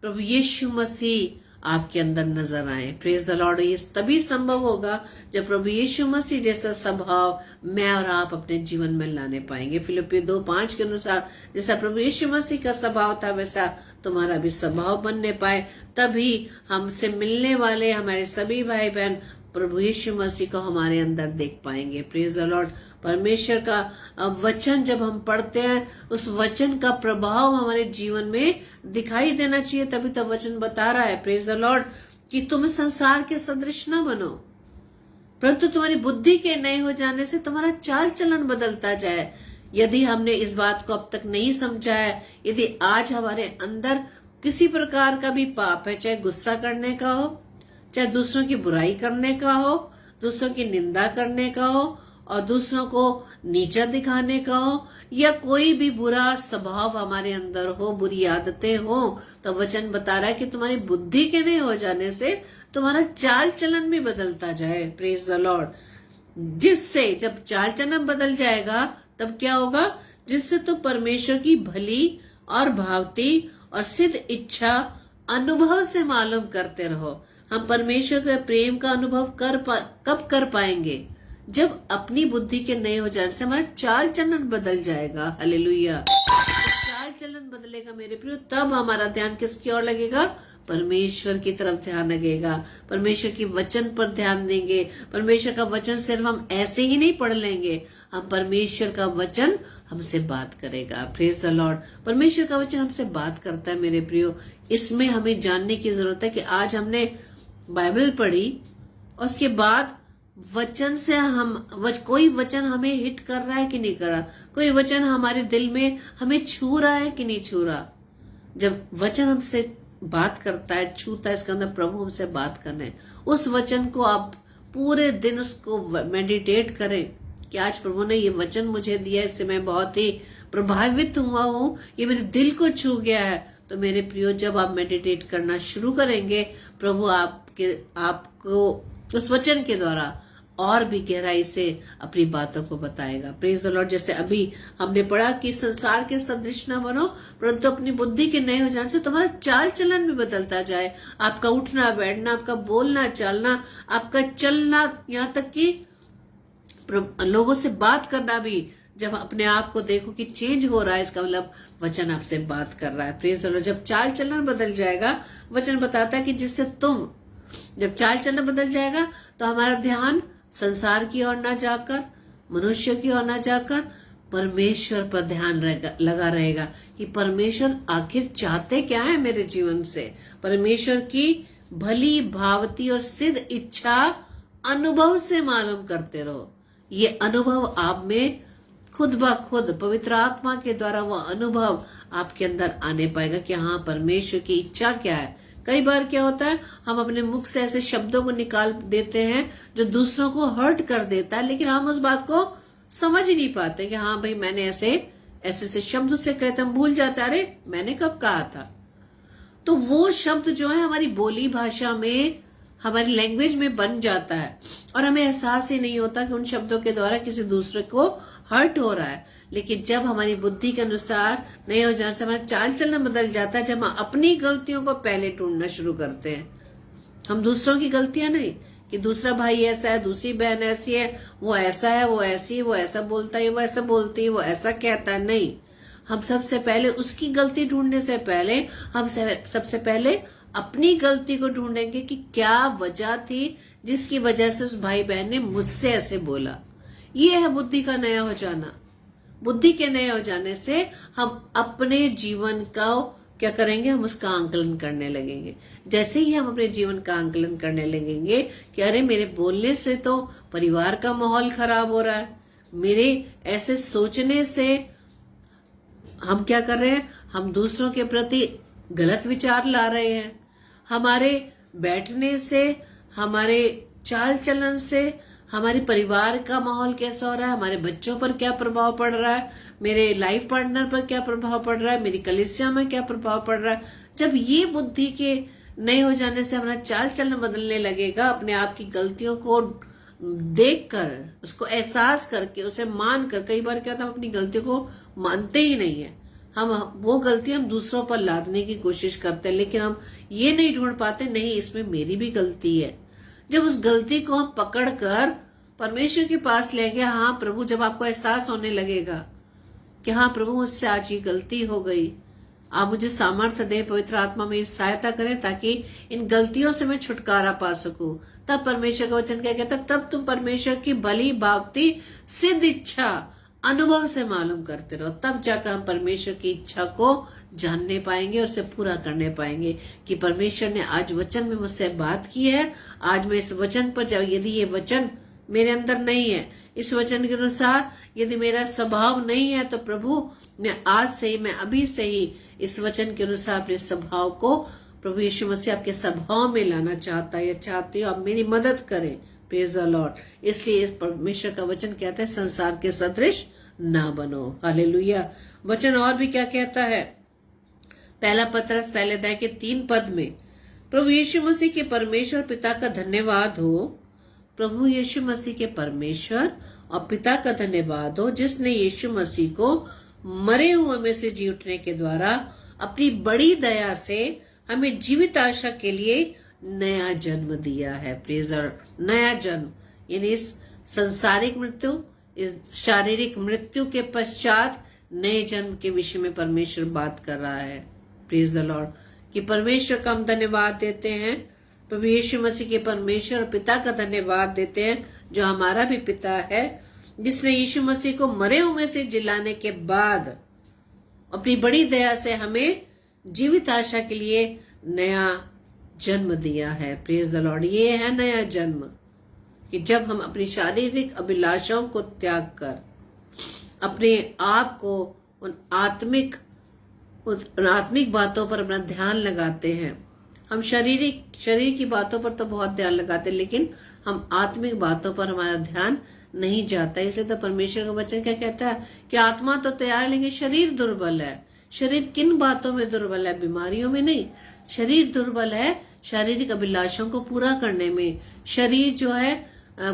प्रभु यीशु मसीह आपके अंदर नजर आए। Praise the Lord. ये तभी संभव होगा जब प्रभु यीशु मसीह जैसा स्वभाव मैं और आप अपने जीवन में लाने पाएंगे। फिलिपियो 2:5 के अनुसार जैसा प्रभु यीशु मसीह का स्वभाव था वैसा तुम्हारा भी स्वभाव बनने पाए। तभी हमसे मिलने वाले हमारे सभी भाई बहन प्रभु यीशु मसीह को हमारे अंदर देख पाएंगे। Praise the lord. परमेश्वर का वचन जब हम पढ़ते हैं, उस वचन का प्रभाव हमारे जीवन में दिखाई देना चाहिए। तभी तो वचन बता रहा है, प्रेज द लॉर्ड, कि तुम संसार के सदृश न बनो, परंतु तुम्हारी बुद्धि के नए हो जाने से तुम्हारा चाल चलन बदलता जाए। यदि हमने इस बात को अब तक नहीं समझा है, यदि आज हमारे अंदर किसी प्रकार का भी पाप है, चाहे गुस्सा करने का हो, चाहे दूसरों की बुराई करने का हो, दूसरों की निंदा करने का हो, और दूसरों को नीचा दिखाने का हो, या कोई भी बुरा स्वभाव हमारे अंदर हो, बुरी आदतें हो, तो वचन बता रहा है कि तुम्हारी बुद्धि के नहीं हो जाने से तुम्हारा चाल चलन भी बदलता जाए। Praise the Lord. जिससे जब चाल चलन बदल जाएगा तब क्या होगा? जिससे तो परमेश्वर की भली और भावती और सिद्ध इच्छा अनुभव से मालूम करते रहो। हम परमेश्वर के प्रेम का अनुभव कब कर पाएंगे? जब अपनी बुद्धि के नए हो जाने से हमारा चाल चलन बदल जाएगा। हालेलुया। चाल चलन बदलेगा मेरे प्रियो, तब हमारा ध्यान किसकी ओर लगेगा? परमेश्वर की तरफ ध्यान लगेगा। परमेश्वर की वचन पर ध्यान देंगे। परमेश्वर का वचन सिर्फ हम ऐसे ही नहीं पढ़ लेंगे, हम परमेश्वर का वचन हमसे बात करेगा। Praise the lord. परमेश्वर का वचन हमसे बात करता है मेरे प्रियो। इसमें हमें जानने की जरूरत है कि आज हमने बाइबल पढ़ी और उसके बाद वचन से कोई वचन हमें हिट कर रहा है कि नहीं कर रहा, कोई वचन हमारे दिल में हमें छू रहा है कि नहीं छू रहा। जब वचन हमसे बात करता है, छूता है, इसके अंदर प्रभु हमसे बात करने हैं। उस वचन को आप पूरे दिन उसको मेडिटेट करें कि आज प्रभु ने ये वचन मुझे दिया, इससे मैं बहुत ही प्रभावित हुआ हूँ, ये मेरे दिल को छू गया है। तो मेरे प्रियो, जब आप मेडिटेट करना शुरू करेंगे, प्रभु आपको उस वचन के द्वारा और भी गहराई से अपनी बातों को बताएगा। Praise the Lord. जैसे अभी हमने पढ़ा कि संसार के सदृश न बनो, परंतु अपनी बुद्धि के नए हो जाने से तुम्हारा चाल चलन भी बदलता जाए। आपका उठना बैठना, आपका बोलना चालना, आपका चलना, यहाँ तक कि लोगों से बात करना भी, जब अपने आप को देखो कि चेंज हो रहा है, इसका मतलब वचन आपसे बात कर रहा है। Praise the Lord. जब चाल चलन बदल जाएगा, वचन बताता है कि जिससे जब चाल चलन बदल जाएगा तो हमारा ध्यान संसार की ओर ना जाकर, मनुष्य की ओर ना जाकर, परमेश्वर पर ध्यान लगा रहेगा कि परमेश्वर आखिर चाहते क्या है मेरे जीवन से। परमेश्वर की भली भावती और सिद्ध इच्छा अनुभव से मालूम करते रहो। ये अनुभव आप में खुद ब खुद पवित्र आत्मा के द्वारा वो अनुभव आपके अंदर आने पाएगा कि हाँ, परमेश्वर की इच्छा क्या है। कई बार क्या होता है, हम अपने मुख से ऐसे शब्दों को निकाल देते हैं जो दूसरों को हर्ट कर देता है, लेकिन हम उस बात को समझ ही नहीं पाते कि हाँ भाई, मैंने ऐसे शब्द उससे कहते, हम भूल जाते, अरे मैंने कब कहा था। तो वो शब्द जो है हमारी बोली भाषा में, हमारी लैंग्वेज में बन जाता है और हमें एहसास ही नहीं होता कि उन शब्दों के द्वारा किसी दूसरे को हर्ट हो रहा है। लेकिन जब हमारी बुद्धि के अनुसार नहीं हो जाने से हमारा चाल चलन बदल जाता है, जब हम अपनी गलतियों को पहले ढूंढना शुरू करते हैं, हम दूसरों की गलतियां नहीं, कि दूसरा भाई ऐसा है, दूसरी बहन ऐसी है, वो ऐसा है, वो ऐसी है, वो ऐसा बोलता है, वो ऐसा बोलती है, वो ऐसा कहता है, नहीं। हम सबसे पहले उसकी गलती ढूंढने से पहले हम सबसे पहले अपनी गलती को ढूंढेंगे कि क्या वजह थी जिसकी वजह से उस भाई बहन ने मुझसे ऐसे बोला। ये है बुद्धि का नया हो जाना। बुद्धि के नए हो जाने से हम अपने जीवन का क्या करेंगे, हम उसका आंकलन करने लगेंगे। जैसे ही हम अपने जीवन का आंकलन करने लगेंगे कि अरे, मेरे बोलने से तो परिवार का माहौल खराब हो रहा है, मेरे ऐसे सोचने से हम क्या कर रहे हैं, हम दूसरों के प्रति गलत विचार ला रहे हैं, हमारे बैठने से, हमारे चाल चलन से हमारे परिवार का माहौल कैसा हो रहा है, हमारे बच्चों पर क्या प्रभाव पड़ रहा है, मेरे लाइफ पार्टनर पर क्या प्रभाव पड़ रहा है, मेरी कलीसिया में क्या प्रभाव पड़ रहा है। जब ये बुद्धि के नए हो जाने से हमारा चाल चलन बदलने लगेगा, अपने आप की गलतियों को देखकर, उसको एहसास करके, उसे मानकर। कई बार क्या होता है, हम अपनी गलतियों को मानते ही नहीं है, हम वो गलती हम दूसरों पर लादने की कोशिश करते हैं, लेकिन हम ये नहीं ढूंढ पाते, नहीं इसमें मेरी भी गलती है। जब उस गलती को हम पकड़कर परमेश्वर के पास ले गए, हाँ प्रभु, जब आपको एहसास होने लगेगा कि हाँ प्रभु, मुझसे आज ये गलती हो गई, आप मुझे सामर्थ्य दें, पवित्र आत्मा में सहायता करें ताकि इन गलतियों से मैं छुटकारा पा सकूं। तब परमेश्वर का वचन क्या कहता है, तब तुम परमेश्वर की भली भावती सिद्ध इच्छा अनुभव से मालूम करते रहो। तब जाकर हम परमेश्वर की इच्छा को जानने पाएंगे और उसे पूरा करने पाएंगे कि परमेश्वर ने आज वचन में मुझसे बात की है, आज मैं इस वचन पर जाऊँ। यदि ये वचन मेरे अंदर नहीं है, इस वचन के अनुसार यदि मेरा स्वभाव नहीं है, तो प्रभु मैं आज से ही, मैं अभी से ही इस वचन के अनुसार अपने स्वभाव को प्रभु यीशु मसीह आपके स्वभाव में लाना चाहता है या चाहती हो, आप मेरी मदद करें। Praise the Lord. इसलिए परमेश्वर का वचन कहता है, संसार के सदृश ना बनो। हालेलुया। वचन और भी क्या कहता है, पहला पतरस पहले अध्याय के 3 पद में, प्रभु यीशु मसीह के परमेश्वर पिता का धन्यवाद हो। प्रभु यीशु मसीह के परमेश्वर और पिता का धन्यवाद हो, जिसने यीशु मसीह को मरे हुए में से जी उठने के द्वारा अपनी बड़ी दया से हमें जीवित आशा के लिए नया जन्म दिया है। प्रेज द, नया जन्म यानी इस संसारिक मृत्यु, इस शारीरिक मृत्यु के पश्चात नए जन्म के विषय में परमेश्वर बात कर रहा है। Praise the Lord. कि परमेश्वर का हम धन्यवाद देते हैं, प्रभु यीशु मसीह के परमेश्वर पिता का धन्यवाद देते हैं, जो हमारा भी पिता है, जिसने यीशु मसीह को मरे हुए से जिलाने के बाद अपनी बड़ी दया से हमें जीवित आशा के लिए नया जन्म दिया है। Praise the Lord. ये है नया जन्म कि जब हम अपनी शारीरिक अभिलाषाओं को त्याग कर अपने आप को उन आत्मिक उन आत्मिक बातों पर अपना ध्यान लगाते हैं। हम शरीर की बातों पर तो बहुत ध्यान लगाते हैं, लेकिन हम आत्मिक बातों पर हमारा ध्यान नहीं जाता। इसलिए तो परमेश्वर का वचन क्या कहता है कि आत्मा तो तैयार है लेकिन शरीर दुर्बल है। शरीर किन बातों में दुर्बल है? बीमारियों में नहीं। शरीर दुर्बल है शारीरिक अभिलाषों को पूरा करने में। शरीर जो है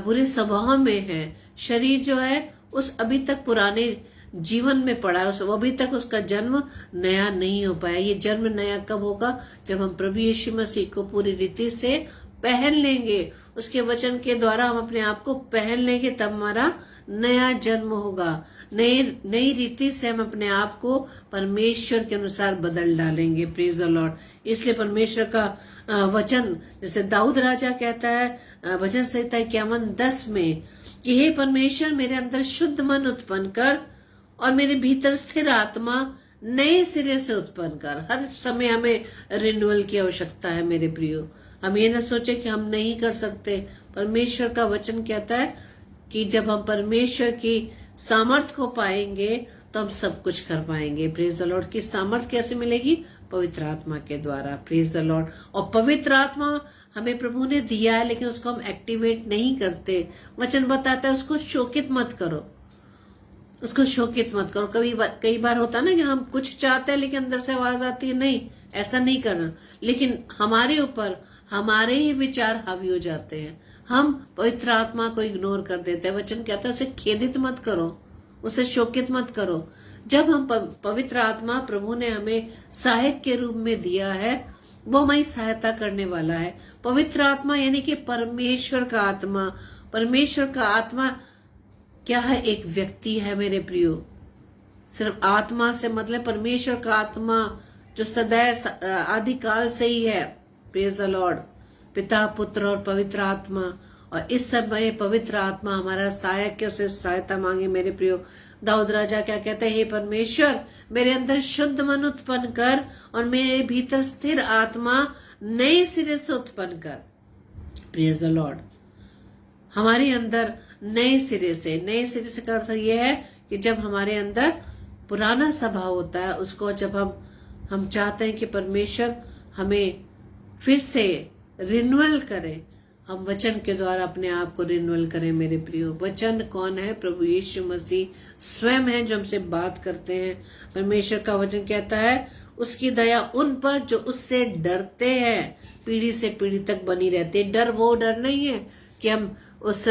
बुरे स्वभाव में है। शरीर जो है उस अभी तक पुराने जीवन में पड़ा है, वो अभी तक उसका जन्म नया नहीं हो पाया। ये जन्म नया कब होगा? जब हम प्रभु यीशु मसीह को पूरी रीति से पहन लेंगे, उसके वचन के द्वारा हम अपने आप को पहन लेंगे, तब हमारा नया जन्म होगा। नई रीति से हम अपने आप को परमेश्वर के अनुसार बदल डालेंगे। Praise the Lord. इसलिए परमेश्वर का वचन, जैसे दाऊद राजा कहता है भजन संहिता 51:10 में कि हे परमेश्वर, मेरे अंदर शुद्ध मन उत्पन्न कर और मेरे भीतर स्थिर आत्मा नए सिरे से उत्पन्न कर। हर समय हमें रिन्यूअल की आवश्यकता है मेरे प्रियो। हम ये ना सोचे कि हम नहीं कर सकते। परमेश्वर का वचन कहता है कि जब हम परमेश्वर की सामर्थ को पाएंगे तो हम सब कुछ कर पाएंगे। Praise the Lord. की सामर्थ कैसे मिलेगी? पवित्र आत्मा के द्वारा। Praise the Lord. और पवित्र आत्मा हमें प्रभु ने दिया है, लेकिन उसको हम एक्टिवेट नहीं करते। वचन बताता है उसको शोकित मत करो, उसको शोकित मत करो। कई बार होता है ना कि हम कुछ चाहते हैं लेकिन अंदर से आवाज आती है नहीं, ऐसा नहीं करना। लेकिन हमारे ऊपर हमारे ही विचार हावी हो जाते हैं, हम पवित्र आत्मा को इग्नोर कर देते हैं। वचन कहता है उसे खेदित मत करो, उसे शोकित मत करो। जब हम पवित्र आत्मा प्रभु ने हमें सहायक के रूप में दिया है, वो हमारी सहायता करने वाला है। पवित्र आत्मा यानी कि परमेश्वर का आत्मा। परमेश्वर का आत्मा क्या है? एक व्यक्ति है मेरे प्रियो। सिर्फ आत्मा से मतलब परमेश्वर का आत्मा जो सदैव आदिकाल से ही है। Praise the Lord. पिता, पुत्र और पवित्र आत्मा। और इस समय पवित्र आत्मा हमारा सहायक है, उसे सहायता मांगे मेरे प्रियो। दाऊद राजा क्या कहते हैं? हे परमेश्वर, मेरे अंदर शुद्ध मन उत्पन्न कर और मेरे भीतर स्थिर आत्मा नए सिरे से उत्पन्न कर। Praise the Lord. हमारे अंदर नए सिरे से का अर्थ यह है कि जब हमारे अंदर पुराना स्वभाव होता है, उसको जब हम चाहते हैं कि परमेश्वर हमें फिर से रिन्यूअल करे, हम वचन के द्वारा अपने आप को रिन्यूअल करें मेरे प्रियो। वचन कौन है? प्रभु यीशु मसीह स्वयं है जो हमसे बात करते हैं। परमेश्वर का वचन कहता है उसकी दया उन पर जो उससे डरते हैं पीढ़ी से पीढ़ी तक बनी रहती है। डर वो डर नहीं है कि हम उस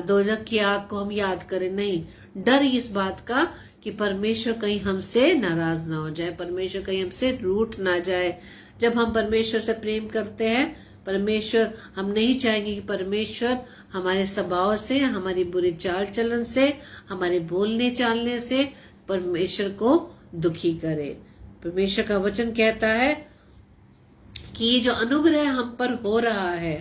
दोजख की आग को हम याद करें, नहीं। डर इस बात का कि परमेश्वर कहीं हमसे नाराज ना हो जाए, परमेश्वर कहीं हमसे रूठ ना जाए। जब हम परमेश्वर से प्रेम करते हैं, परमेश्वर, हम नहीं चाहेंगे कि परमेश्वर हमारे स्वभाव से, हमारी बुरी चाल चलन से, हमारे बोलने चालने से परमेश्वर को दुखी करे। परमेश्वर का वचन कहता है कि ये जो अनुग्रह हम पर हो रहा है,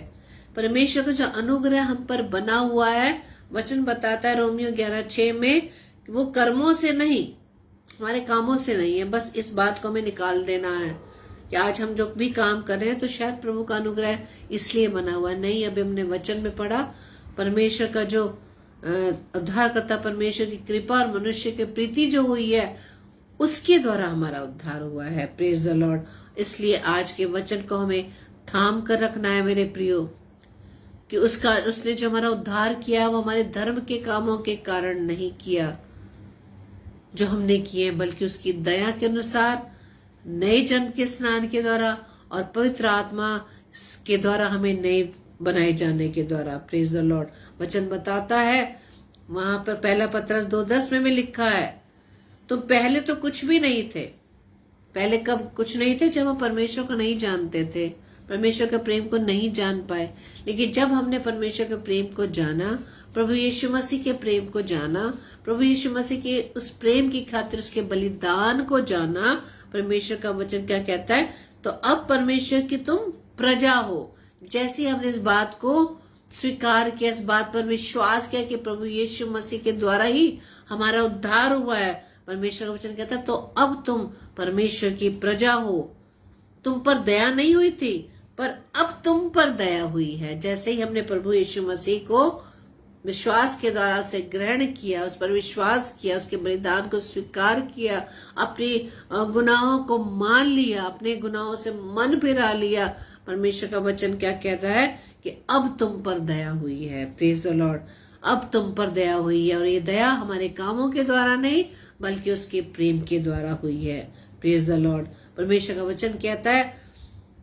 परमेश्वर का जो अनुग्रह हम पर बना हुआ है, वचन बताता है रोमियो 11:6 में, वो कर्मों से नहीं, हमारे कामों से नहीं है। बस इस बात को हमें निकाल देना है कि आज हम जो भी काम कर रहे हैं तो शायद प्रभु का अनुग्रह इसलिए बना हुआ है। नहीं, अभी हमने वचन में पढ़ा परमेश्वर का जो उद्धार करता परमेश्वर की कृपा और मनुष्य की प्रीति जो हुई है, उसके द्वारा हमारा उद्धार हुआ है। Praise the Lord. इसलिए आज के वचन को हमें थाम कर रखना है मेरे प्रियो, कि उसने जो हमारा उद्धार किया वो हमारे धर्म के कामों के कारण नहीं किया जो हमने किए, बल्कि उसकी दया के अनुसार, नए जन्म के स्नान के द्वारा और पवित्र आत्मा के द्वारा, हमें नए बनाए जाने के द्वारा। Praise the Lord. वचन बताता है वहां पर पहला पत्रस 2:10 में भी लिखा है, तो पहले तो कुछ भी नहीं थे। पहले कब कुछ नहीं थे? जब हम परमेश्वर को नहीं जानते थे, परमेश्वर के प्रेम को नहीं जान पाए। लेकिन जब हमने परमेश्वर के प्रेम को जाना, प्रभु यीशु मसीह के प्रेम को जाना, प्रभु यीशु मसीह के उस प्रेम की खातिर उसके बलिदान को जाना, परमेश्वर का वचन क्या कहता है? तो अब परमेश्वर की तुम प्रजा हो। जैसे हमने इस बात को स्वीकार किया, इस बात पर विश्वास किया कि प्रभु यीशु मसीह के द्वारा ही हमारा उद्धार हुआ है, परमेश्वर का वचन कहता है तो अब तुम परमेश्वर की प्रजा हो। तुम पर दया नहीं हुई थी, पर अब तुम पर दया हुई है। जैसे ही हमने प्रभु यीशु मसीह को विश्वास के द्वारा उसे ग्रहण किया, उस पर विश्वास किया, उसके बलिदान को स्वीकार किया, अपने गुनाहों को मान लिया, अपने गुनाहों से मन फिरा लिया, परमेश्वर का वचन क्या कह रहा है कि अब तुम पर दया हुई है। Praise the Lord. अब तुम पर दया हुई है, और ये दया हमारे कामों के द्वारा नहीं बल्कि उसके प्रेम के द्वारा हुई है। Praise the lord. परमेश्वर का वचन कहता है,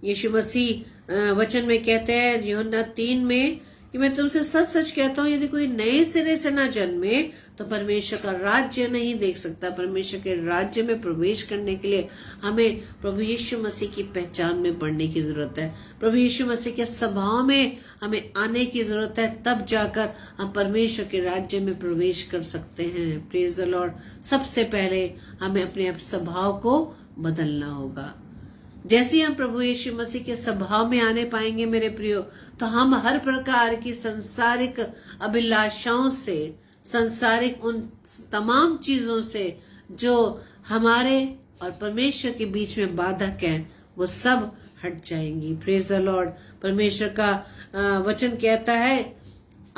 यीशु मसीह वचन में कहते हैं यूहन्ना 3 में कि मैं तुमसे सच सच कहता हूँ, यदि कोई नए सिरे से ना जन्मे तो परमेश्वर का राज्य नहीं देख सकता। परमेश्वर के राज्य में प्रवेश करने के लिए हमें प्रभु यीशु मसीह की पहचान में बढ़ने की जरूरत है, प्रभु यीशु मसीह के स्वभाव में हमें आने की जरूरत है, तब जाकर हम परमेश्वर के राज्य में प्रवेश कर सकते हैं। Praise the Lord. सबसे पहले हमें अपने स्वभाव को बदलना होगा। जैसे हम प्रभु यीशु मसीह के स्वभाव में आने पाएंगे मेरे प्रियो, तो हम हर प्रकार की संसारिक अभिलाषाओं से, संसारिक उन तमाम चीजों से जो हमारे और परमेश्वर के बीच में बाधक हैं, वो सब हट जाएंगी। Praise the lord. परमेश्वर का वचन कहता है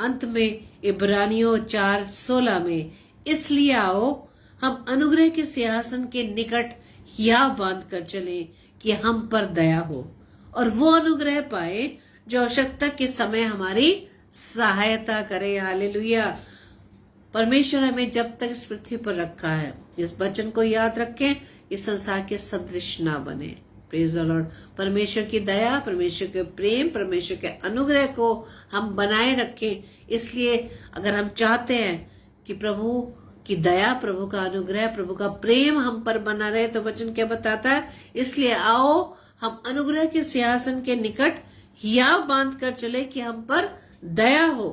अंत में इब्रानियों 4:16 में, इसलिए आओ हम अनुग्रह के सिंहासन के निकट या बांध कर चलें कि हम पर दया हो और वो अनुग्रह पाए जो आवश्यकता के समय हमारी सहायता करे। हालेलुया। परमेश्वर हमें जब तक इस पृथ्वी पर रखा है, इस वचन को याद रखें, इस संसार के सदृश ना बने। Praise the lord. परमेश्वर की दया, परमेश्वर के प्रेम, परमेश्वर के अनुग्रह को हम बनाए रखें। इसलिए अगर हम चाहते हैं कि प्रभु की दया, प्रभु का अनुग्रह, प्रभु का प्रेम हम पर बना रहे, तो वचन क्या बताता है, इसलिए आओ हम अनुग्रह के सिंहासन के निकट हियाव बांध कर चले कि हम पर दया हो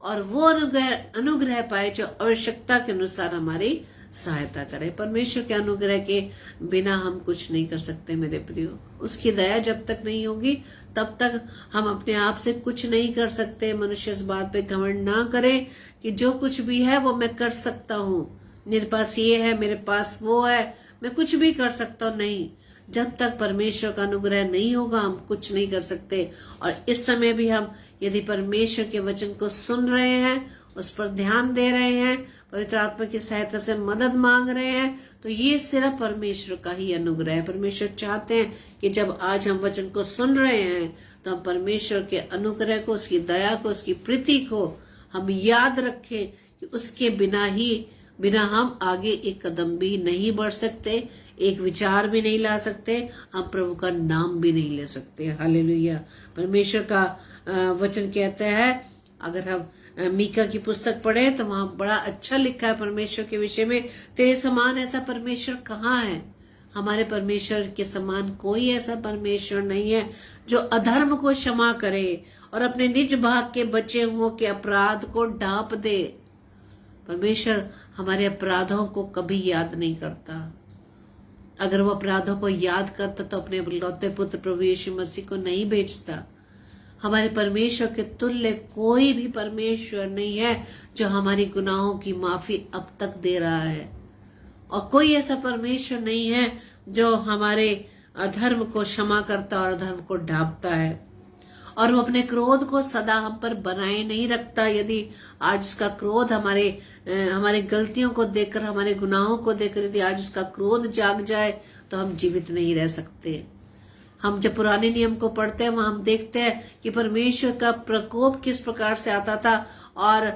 और वो अनुग्रह पाए जो आवश्यकता के अनुसार हमारी सहायता करे। परमेश्वर के अनुग्रह के बिना हम कुछ नहीं कर सकते मेरे प्रियो। उसकी दया जब तक नहीं होगी तब तक हम अपने आप से कुछ नहीं कर सकते। मनुष्य इस बात पे घमंड ना करे कि जो कुछ भी है वो मैं कर सकता हूँ, मेरे पास ये है, मेरे पास वो है, मैं कुछ भी कर सकता हूँ। नहीं, जब तक परमेश्वर का अनुग्रह नहीं होगा हम कुछ नहीं कर सकते। और इस समय भी हम यदि परमेश्वर के वचन को सुन रहे हैं, उस पर ध्यान दे रहे हैं, पवित्र आत्मा की सहायता से मदद मांग रहे हैं, तो ये सिर्फ परमेश्वर का ही अनुग्रह है। परमेश्वर चाहते हैं कि जब आज हम वचन को सुन रहे हैं तो हम परमेश्वर के अनुग्रह को, उसकी दया को, उसकी प्रीति को हम याद रखें कि उसके बिना हम आगे एक कदम भी नहीं बढ़ सकते, एक विचार भी नहीं ला सकते, हम प्रभु का नाम भी नहीं ले सकते। हालेलुया। परमेश्वर का वचन कहता है, अगर हम मीका की पुस्तक पढ़े तो वहां बड़ा अच्छा लिखा है परमेश्वर के विषय में, तेरे समान ऐसा परमेश्वर कहाँ है। हमारे परमेश्वर के समान कोई ऐसा परमेश्वर नहीं है जो अधर्म को क्षमा करे और अपने निज भाग के बचे हुओं के अपराध को ढांप दे। परमेश्वर हमारे अपराधों को कभी याद नहीं करता। अगर वो अपराधों को याद करता तो अपने इकलौते पुत्र प्रभु यीशु मसीह को नहीं भेजता। हमारे परमेश्वर के तुल्य कोई भी परमेश्वर नहीं है जो हमारी गुनाहों की माफी अब तक दे रहा है, और कोई ऐसा परमेश्वर नहीं है जो हमारे अधर्म को क्षमा करता और अधर्म को ढांपता है। और वो अपने क्रोध को सदा हम पर बनाए नहीं रखता। यदि आज उसका क्रोध हमारे गलतियों को देखकर, हमारे गुनाहों को देखकर यदि आज उसका क्रोध जाग जाए तो हम जीवित नहीं रह सकते। हम जब पुराने नियम को पढ़ते हैं वहां हम देखते हैं कि परमेश्वर का प्रकोप किस प्रकार से आता था और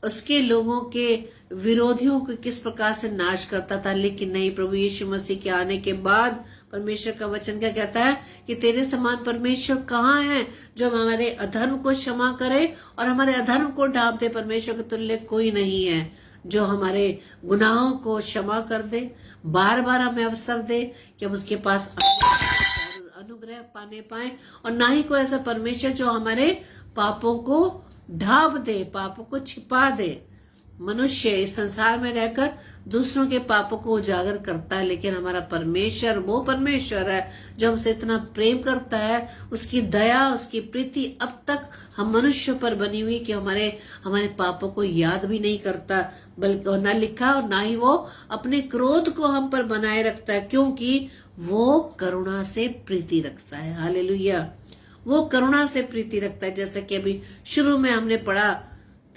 उसके लोगों के विरोधियों को किस प्रकार से नाश करता था। लेकिन नहीं, प्रभु यीशु मसीह के आने के बाद परमेश्वर का वचन क्या कहता है कि तेरे समान परमेश्वर कहाँ है जो हमारे अधर्म को क्षमा करे और हमारे अधर्म को ढांप दे। परमेश्वर के तुल्य कोई नहीं है जो हमारे गुनाहों को क्षमा कर दे, बार बार हमें अवसर दे कि हम उसके पास अनुग्रह पाने पाए, और ना ही कोई ऐसा परमेश्वर जो हमारे पापों को ढांप दे, पापों को छिपा दे। मनुष्य इस संसार में रहकर दूसरों के पापों को उजागर करता है, लेकिन हमारा परमेश्वर वो परमेश्वर है जो हमसे इतना प्रेम करता है। उसकी दया, उसकी प्रीति अब तक हम मनुष्यों पर बनी हुई कि हमारे पापों को याद भी नहीं करता, बल्कि ना लिखा और ना ही वो अपने क्रोध को हम पर बनाए रखता है, क्योंकि वो करुणा से प्रीति रखता है। हालेलुया। वो करुणा से प्रीति रखता है। जैसे कि अभी शुरू में हमने पढ़ा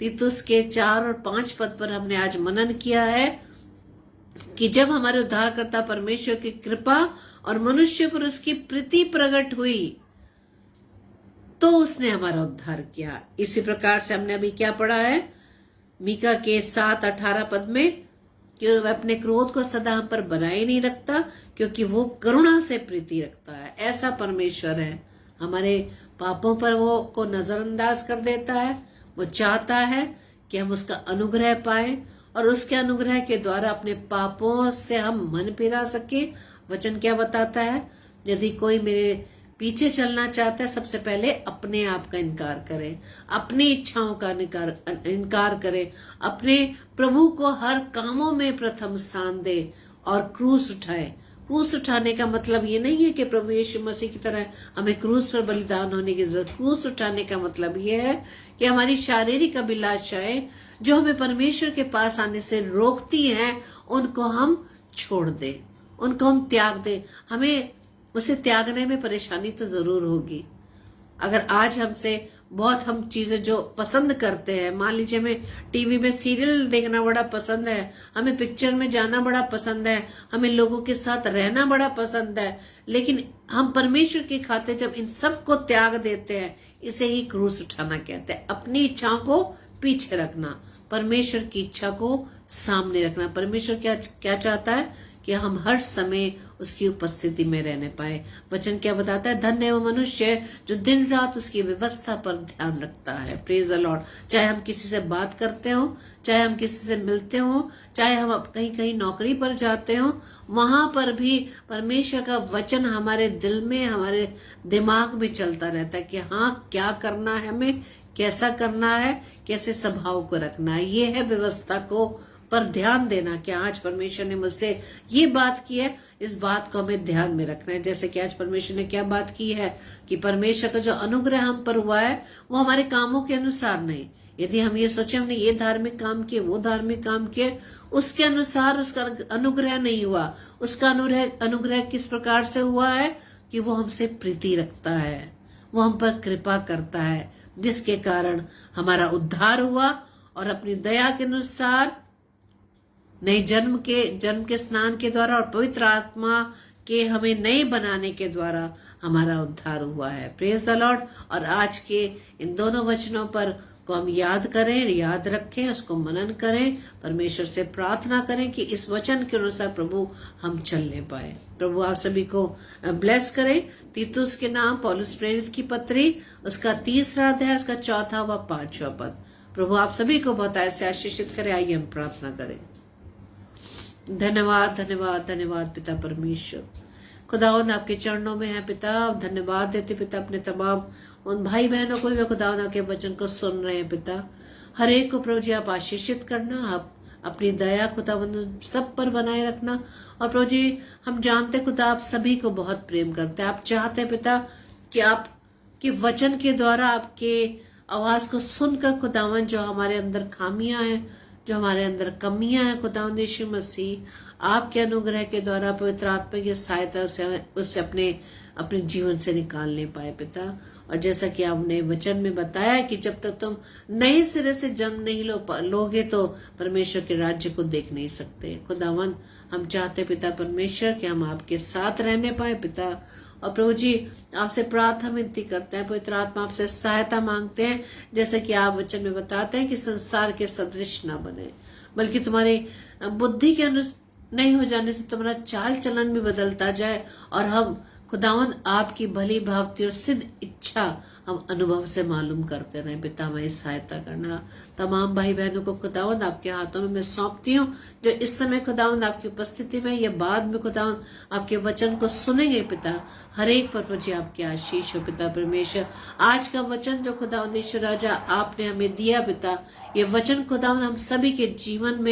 तीतुस के 4 और 5 पद पर हमने आज मनन किया है कि जब हमारे उद्धारकर्ता परमेश्वर की कृपा और मनुष्य पर उसकी प्रीति प्रकट हुई तो उसने हमारा उद्धार किया। इसी प्रकार से हमने अभी क्या पढ़ा है मीका के 7:18 पद में कि वह अपने क्रोध को सदा हम पर बनाए नहीं रखता क्योंकि वो करुणा से प्रीति रखता है। ऐसा परमेश्वर है, हमारे पापों पर वो को नजरअंदाज कर देता है। वो चाहता है कि हम उसका अनुग्रह पाए और उसके अनुग्रह के द्वारा अपने पापों से हम मन फिरा सके। वचन क्या बताता है, यदि कोई मेरे पीछे चलना चाहता है सबसे पहले अपने आप का इनकार करे, अपनी इच्छाओं का इनकार करे, अपने प्रभु को हर कामों में प्रथम स्थान दे और क्रूस उठाए। क्रूस उठाने का मतलब ये नहीं है कि प्रभु यीशु मसीह की तरह हमें क्रूस पर बलिदान होने की जरूरत। क्रूस उठाने का मतलब ये है कि हमारी शारीरिक अभिलाषाएं जो हमें परमेश्वर के पास आने से रोकती हैं उनको हम छोड़ दें, उनको हम त्याग दें। हमें उसे त्यागने में परेशानी तो जरूर होगी। अगर आज हमसे बहुत हम चीजें जो पसंद करते हैं, मान लीजिए हमें टीवी में सीरियल देखना बड़ा पसंद है, हमें पिक्चर में जाना बड़ा पसंद है, हमें लोगों के साथ रहना बड़ा पसंद है, लेकिन हम परमेश्वर की खातिर जब इन सब को त्याग देते हैं, इसे ही क्रूस उठाना कहते हैं। अपनी इच्छाओं को पीछे रखना, परमेश्वर की इच्छा को सामने रखना। परमेश्वर क्या चाहता है कि हम हर समय उसकी उपस्थिति में रहने पाए। वचन क्या बताता है, धन्य वो मनुष्य जो दिन रात उसकी व्यवस्था पर ध्यान रखता है। Praise the Lord. चाहे हम किसी से बात करते हो, चाहे हम किसी से मिलते हो, चाहे हम कहीं कहीं नौकरी पर जाते हो, वहां पर भी परमेश्वर का वचन हमारे दिल में, हमारे दिमाग में चलता रहता है कि हाँ क्या करना है, हमें कैसा करना है, कैसे स्वभाव को रखना है। ये है व्यवस्था को पर ध्यान देना कि आज परमेश्वर ने मुझसे ये बात की है, इस बात को हमें ध्यान में रखना है। जैसे कि आज परमेश्वर ने क्या बात की है कि परमेश्वर का जो अनुग्रह हम पर हुआ है वो हमारे कामों के अनुसार नहीं। यदि हम ये सोचे हमने ये धार्मिक काम किए, वो धार्मिक काम किए, उसके अनुसार उसका अनुग्रह नहीं हुआ। उसका अनुग्रह किस प्रकार से हुआ है कि वो हमसे प्रीति रखता है, वो हम पर कृपा करता है, जिसके कारण हमारा उद्धार हुआ और अपनी दया के अनुसार नए जन्म के स्नान के द्वारा और पवित्र आत्मा के हमें नए बनाने के द्वारा हमारा उद्धार हुआ है। Praise the Lord. और आज के इन दोनों वचनों पर को हम याद करें, याद रखें, उसको मनन करें, परमेश्वर से प्रार्थना करें कि इस वचन के अनुसार प्रभु हम चलने पाए। प्रभु आप सभी को ब्लेस करें। तीतुस के नाम पौलुस प्रेरित की पत्री, उसका 3 अध्याय, उसका 4 व 5 पद। प्रभु आप सभी को बहुत ऐसे आशीषित करे। आइए हम प्रार्थना करें। धन्यवाद धन्यवाद धन्यवाद पिता परमेश्वर, खुदावंद आपके चरणों में है पिता। धन्यवाद देते पिता अपने तमाम उन भाई बहनों को जो खुदावंद आपके वचन को सुन रहे हैं पिता। हर एक को प्रभु जी आप आशीषित करना, आप अपनी दया खुदावंद सब पर बनाए रखना। और प्रभु जी हम जानते खुदा आप सभी को बहुत प्रेम करते हैं। आप चाहते हैं पिता कि आप के वचन के द्वारा आपके आवाज को सुनकर खुदावंद जो हमारे अंदर खामियां हैं, जो हमारे अंदर कमियां हैं, खुदावंद यीशु मसीह आपके अनुग्रह के द्वारा पवित्र आत्मा की सहायता उससे अपने जीवन से निकालने पाए पिता। और जैसा कि आपने वचन में बताया कि जब तक तुम नए सिरे से जन्म नहीं लोगे तो परमेश्वर के राज्य को देख नहीं सकते। खुदावंद हम चाहते पिता परमेश्वर कि हम आपके साथ रहने पाए पिता। और प्रभु जी आपसे प्रार्थना विनती करते हैं, पवित्र आत्मा आपसे सहायता मांगते हैं, जैसे कि आप वचन में बताते हैं कि संसार के सदृश ना बने, बल्कि तुम्हारी बुद्धि के नहीं हो जाने से तुम्हारा चाल चलन भी बदलता जाए और हम खुदावंद आपकी भली भावती और सिद्ध इच्छा हम अनुभव से मालूम करते रहे पिता। हमें सहायता करना। तमाम भाई बहनों को खुदावंद आपके हाथों में मैं सौंपती हूँ, जो इस समय खुदावंद आपकी उपस्थिति में या बाद में खुदावंद आपके वचन को सुनेंगे पिता। हर एक पर जी आपकी आशीष हो पिता परमेश्वर। आज का वचन जो खुदावंद ईश्वर राजा आपने हमें दिया पिता, ये वचन खुदावंद हम सभी के जीवन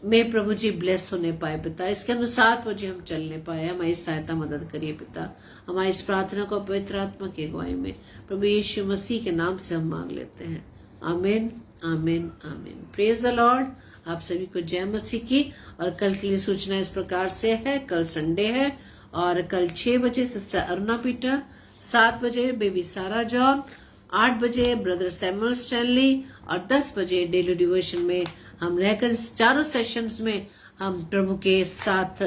में प्रभु जी ब्लेस होने पाए पिता। इसके अनुसार प्रभु जी हम चलने पाए। हमारी सहायता मदद करिए पिता। हमारी इस प्रार्थना को पवित्र आत्मा की अगुवाई में प्रभु यीशु मसीह के नाम से हम मांग लेते हैं। आमीन आमीन आमीन। Praise the Lord. आप सभी को जय मसीह की। और कल के लिए सूचना इस प्रकार से है, कल संडे है और कल 6 बजे सिस्टर अरुणा पीटर, 7 बजे बेबी सारा जॉन 8 बजे ब्रदर सैमुअल स्टैनली और 10 बजे डेली डिवोशन में हम रहकर इस चारों सेशंस में हम प्रभु के साथ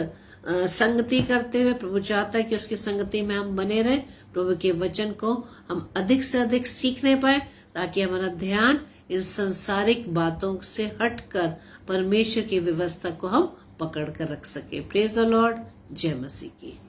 संगति करते हुए, प्रभु चाहता है कि उसकी संगति में हम बने रहें, प्रभु के वचन को हम अधिक से अधिक सीखने पाए, ताकि हमारा ध्यान इन संसारिक बातों से हटकर परमेश्वर की व्यवस्था को हम पकड़ कर रख सके। Praise the Lord. जय मसीह की।